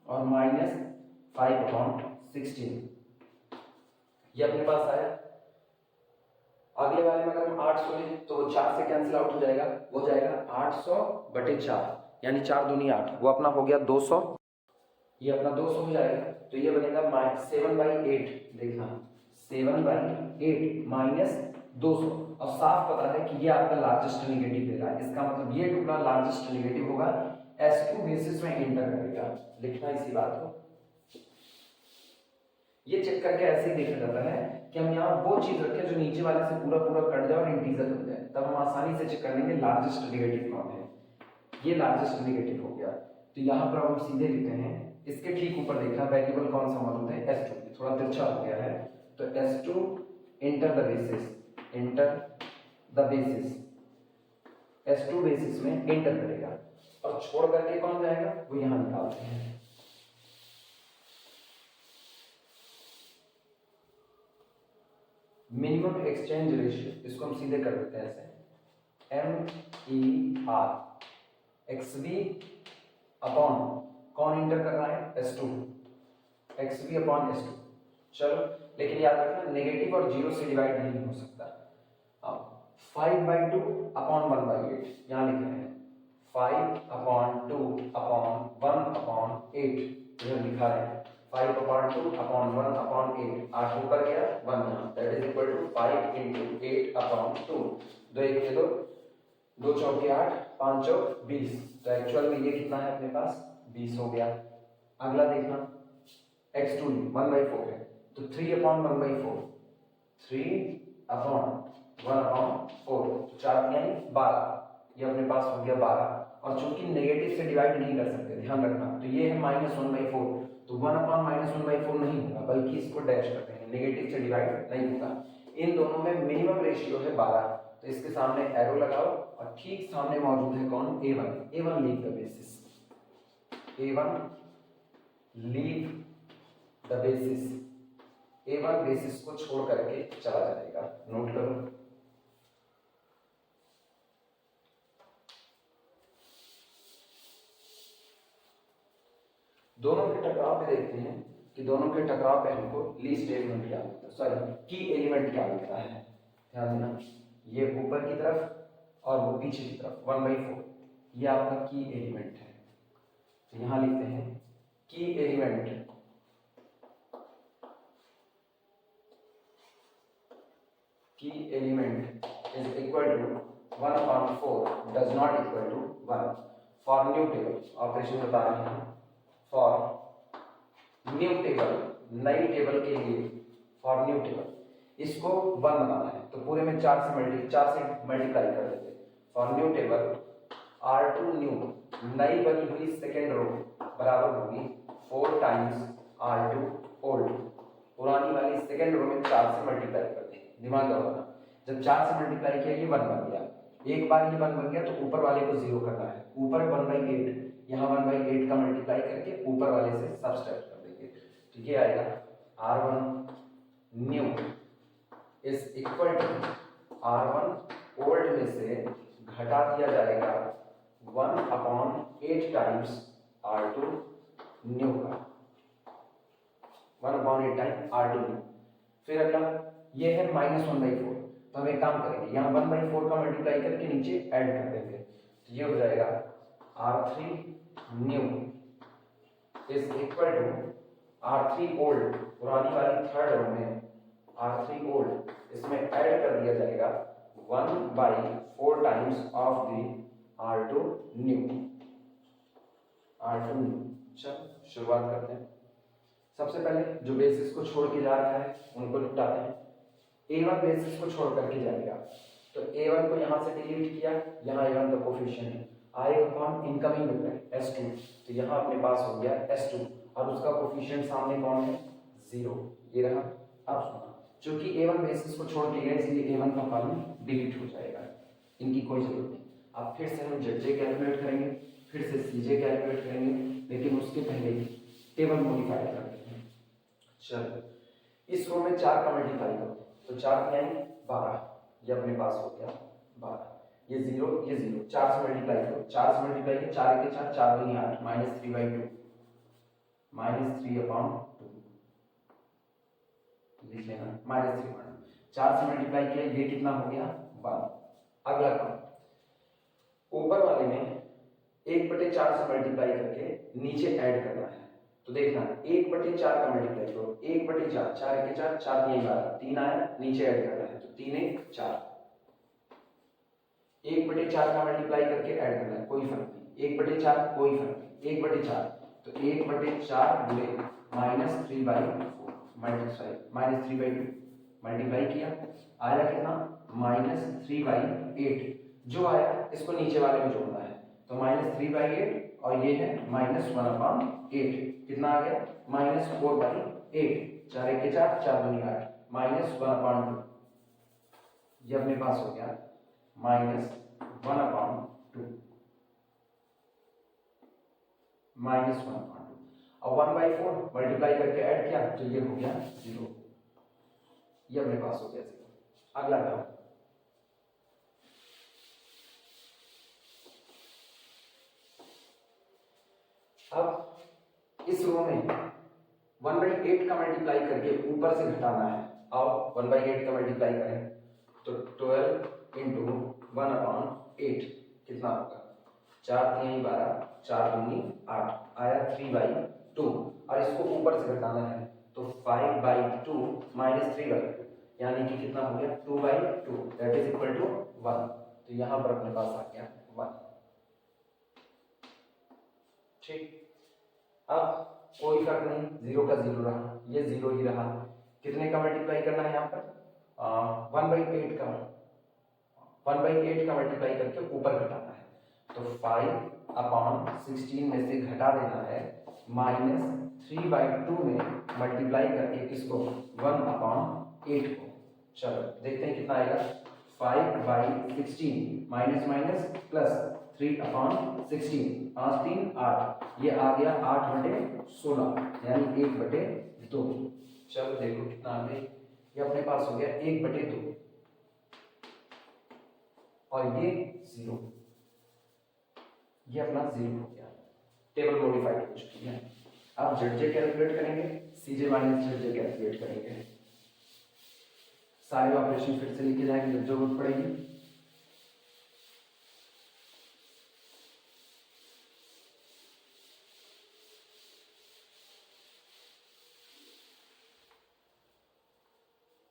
और -5/16, ये अपने पास आया। अगले वाले में अगर हम 800 लें तो 4 से कैंसिल आउट हो जाएगा, हो जाएगा 800/4 यानी 4 दूनी 8, वो अपना हो गया 200, ये अपना 200 हो जाएगा। तो ये बनेगा 7/8, देखना 7/8 माइनस 200। अब साफ पता है कि ये आपका लार्जेस्ट नेगेटिव दे रहा है, इसका मतलब ये टुकड़ा लार्जेस्ट नेगेटिव होगा, S2 बेसिस में एंटर करेगा। लिखना इसी बात को, ये चेक करके ऐसे ही देखा जाता है कि हम यहाँ वो चीज रखें जो नीचे वाले से पूरा पूरा कट जाए और इंटीजर हो जाए, तब हम आसानी से चेक कर लेंगे लार्जेस्ट नेगेटिव कौन है। ये लार्जेस्ट नेगेटिव हो गया, तो यहाँ पर हम सीधे लिखते हैं, इसके ठीक ऊपर देखना वेरिएबल कौन सा मौजूद है, S2। थोड़ा तिरछा हो गया है, तो S2 enter the basis, enter the basis, S2 basis में एंटर करेगा और छोड़ करके कौन जाएगा, वो यहाँ निकालते हैं। मिनिमम एक्सचेंज रेशियो, इसको हम सीधे कर देते हैं ऐसे, MER XV अपॉन कौन इंटर कर रहा है, S2, XV अपॉन S2। चलो, लेकिन याद रखना नेगेटिव और जीरो से डिवाइड नहीं हो सकता। अब 5/2 अपॉन 1/8 यहाँ लिख रहे हैं, 5/2 अपॉन 1/8 इधर लिखा है, 5/2 अपॉन 1/8, 8 ऊपर गया 1 यहाँ, दैट इज इक्वल टू 5 × 8/2। 2 1 के 2, 2 चौके 8, 5 चौक 20, तो एक्चुअल में ये कितना है अपने पास, 20 हो गया। अगला देखना, x2 1/4 है, तो 3/1/4, 3/1/4, 4 तिहाई 12, ये अपने पास हो गया 12। और चूंकि नेगेटिव से डिवाइड नहीं कर सकते, ध्यान रखना, तो ये है -1/4, तो 1/-1/4 नहीं होगा, बल्कि इसको डैश करते हैं, नेगेटिव से डिवाइड नहीं होगा। इन दोनों में मिनिमम रेशियो है 12, तो इसके सामने एरो लगाओ और ठीक सामने मौजूद है कौन, A1 leave the basis, A1 leave the basis, A1 basis को छोड़ करके चला जाएगा, नोट करो। दोनों के टकराव पे देखते हैं कि दोनों के टकराव पे हमको लीस्ट एलिमेंट क्या मिलता है, सॉरी की एलिमेंट क्या मिलता है। ध्यान देना, ये ऊपर की तरफ और वो पीछे की तरफ 1/4, ये आपका की एलिमेंट है। तो यहां लिखते हैं key element is equal to 1/4 does not equal to 1 for new table. Operation बता रहे हैं फॉर न्यू टेबल, नई टेबल के लिए, फॉर न्यू टेबल इसको 1 बनाना है, तो पूरे में 4 से मल्टीप्लाई कर देते। For new table R2 new, नई बनी हुई सेकेंड रो बराबर होगी 4 टाइम्स R2 ओल्ड, पुरानी वाली सेकेंड रो में 4 से मल्टीप्लाई कर दे। दिमाग लगाना, जब 4 से मल्टीप्लाई किया ये 1 बन गया, एक बार ये 1 बन गया तो ऊपर वाले को 0 करना है, ऊपर 1/8, यहाँ 1/8 का मल्टीप्लाई करके ऊपर वाले से सब्सट्रैक्ट कर देंगे, तो ये आएगा R1 new is equal to R1 old में से घटा दिया जाएगा 1/8 टाइम्स R2 न्यू का, 1/8 टाइम R2 न्यू। फिर अगला ये है -1/4, तो हम एक काम करेंगे, यहाँ 1/4 का मल्टीप्लाई करके नीचे ऐड कर देंगे, तो ये हो जाएगा R3 new is equal to R3 old, पुरानी वाली थर्ड रो में R3 ओल्ड, इसमें ऐड कर दिया जाएगा 1/4 times of the R2 new, R2 new. चलो शुरुआत करते हैं। सबसे पहले जो बेसिस को छोड़ के जा रहा है उनको निपटाते हैं। A1 बेसिस को छोड़ करके जाएगा, तो A1 को यहाँ से डिलीट किया, यहाँ A1 का कोफिशिएंट है, आएगा कौन, इनकमिंग में है S2, तो यहाँ अपने पास हो गया S2 और उसका कोफिशिएंट सामने कौन है, 0, ये रहा। अब सुना, चूंकि A1 बेसिस को छोड़ के गया इसलिए A1 का कॉलम डिलीट हो जाएगा, इनकी कोई जरूरत नहीं। अब फिर से हम ZJ कैलकुलेट करेंगे, फिर से CJ कैलकुलेट करेंगे, लेकिन उसके पहले टेबल मॉडिफाई कर देते हैं। चलो, इस रो में 4 का मल्टीप्लाई करो, तो 4 क्या है 12, ये अपने पास हो गया 12, ये 0 ये 0, 4 से मल्टीप्लाई करो, 4 से मल्टीप्लाई किया 4 के 4, 4 दूनी 8, -3/2, -3/2 लिख लेना, -3/2, 4 से मल्टीप्लाई किया, ये कितना हो गया 1। अगला काम, ऊपर वाले में 1/4 से मल्टीप्लाई करके नीचे ऐड करना है, तो देखना 1/4 का मल्टीप्लाई करो, 1/4, 4 1 4, 4 3 12, 3 आया, नीचे ऐड करना है तो 3 1 4, 1/4 का मल्टीप्लाई करके ऐड करना है, कोई फर्क नहीं, 1/4 कोई फर्क नहीं, 1/4 तो 1/4 गुणे -3/4 -3/2 मल्टीप्लाई किया, आया कितना -3/8, जो आया इसको नीचे वाले में जोड़ना है तो -3/8 और ये है -1/8, कितना आ गया -4/8, 4 1 4, 4 2 8, -1/2, ये अपने पास हो गया -1/2 -1/2 और 1/4 मल्टीप्लाई करके ऐड किया तो ये हो गया 0, ये अपने पास हो गया 0। अगला काम, अब इस रो में 1/8 का मल्टीप्लाई करके ऊपर से घटाना है, और 1/8 का मल्टीप्लाई करें तो 12 इंटू 1/8 कितना होगा, 4 3 12, 4 2 8, आया 3/2 और इसको ऊपर से घटाना है तो 5/2 -3/2 यानी कि कितना हो गया 2/2, दैट इज इक्वल टू 1, तो यहां पर अपने पास आ गया 1। ठीक, अब कोई फर्क नहीं, 0 का 0 रहा, ये 0 ही रहा, कितने का मल्टीप्लाई करना है यहाँ पर 1/8 का, 1/8 का मल्टीप्लाई करके ऊपर घटाना है तो 5/16 में से घटा देना है, -3/2 में मल्टीप्लाई करके किसको 1/8 को, चलो देखते हैं कितना आएगा, 5/16 माइनस माइनस प्लस 3/16, 5 3 8, ये आ गया 8/16 यानी 1/2, चलो देखो कितना आ गया, ये अपने पास हो गया 1/2 और ये 0, ये अपना 0 हो गया, टेबल मॉडिफाइड हो चुकी है। अब जेड कैलकुलेट करेंगे, सीजे माइनस जेड कैलकुलेट करेंगे, सारे ऑपरेशन फिर से लिखे जाएंगे जब जरूरत पड़ेगी।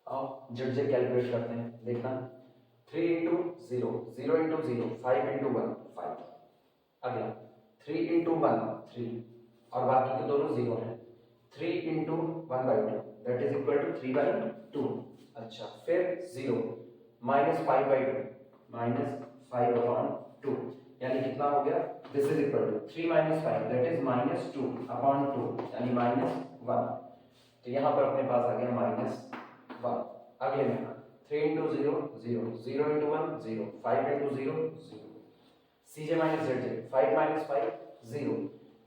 अब जेड कैलकुलेट करते हैं, देखना 3 इंटू 0, 0 इंटू 0, 5 इंटू 1 5, अगला 3 इंटू 1 3 और बाकी के दोनों 0 हैं, 3 into 1/2 that is equal to 3/2, अच्छा फिर 0 -5/2 -5/2 यानी कितना हो गया, this is equal to 3 - 5 that is -2/2 यानी -1, तो यहाँ पर अपने पास आ गया -1। अगले में 3 into 0 0, 0 into 1 0, 5 into 0 0, CJ minus Z 5 - 5 0,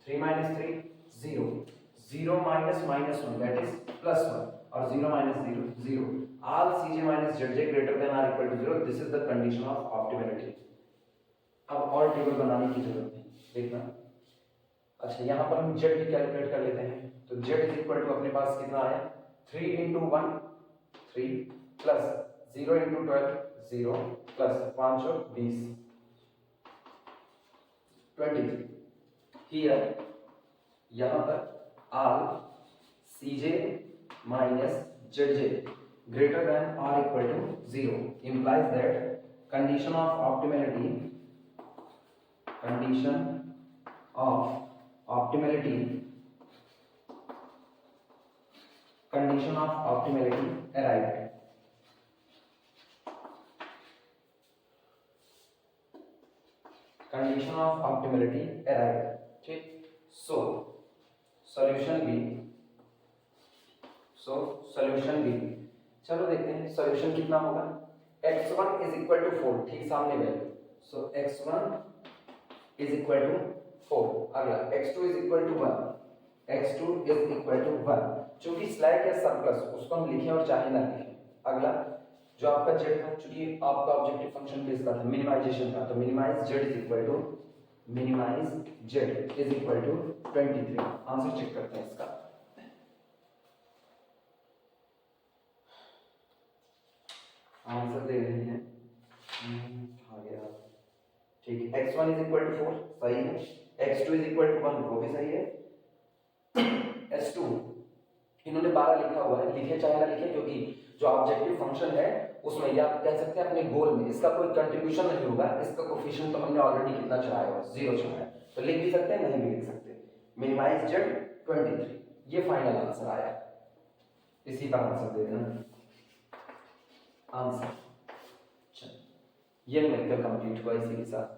3 - 3 0, 0 - -1 that is +1 और 0 - 0 0, all cj minus zj greater than or equal to 0, this is the condition of optimality। अब और टेबल बनाने की जरूरत नहीं, देखना, अच्छा यहाँ पर हम z भी कैलकुलेट कर लेते हैं, तो z इज इक्वल टू अपने पास कितना आया 3 इंटू 1 3 प्लस 0 इंटू 12 0 प्लस 5 और 20 23, हियर यहाँ पर आल cj minus zj greater than or equal to 0 implies that condition of optimality arrived। Condition of optimality arrived, ठीक, so solution B, चलो देखते हैं सॉल्यूशन कितना होगा, x1 इज इक्वल टू 4, ठीक सामने value, so x1 is equal to 4, अगला x2 is equal to 1, x2 is equal to 1, चूंकि स्लैक है सरप्लस उसको हम लिखें और चाहे ना लिखें, अगला जो आपका z था, चूंकि आपका ऑब्जेक्टिव फंक्शन किसका था, मिनिमाइजेशन था, तो minimise z is equal to 23, answer check करते हैं इसका, आंसर दे रहे हैं आ गया, ठीक है, x1 इज इक्वल टू 4 सही है, x2 इज इक्वल टू 1 वो भी सही है, S2 इन्होंने 12 लिखा हुआ है, लिखे चाहे ना लिखे, क्योंकि जो ऑब्जेक्टिव फंक्शन है उसमें या आप कह सकते हैं अपने गोल में इसका कोई कंट्रीब्यूशन नहीं होगा, इसका कोफिशिएंट तो हमने ऑलरेडी कितना चढ़ाया हुआ, 0 चढ़ाया, तो लिख भी सकते हैं, नहीं भी लिख सकते। मिनिमाइज z 23, ये फाइनल आंसर आया, इसी का आंसर दे देना आंसर। ये न्यूमेरिकल कंप्लीट हुआ इसी के साथ।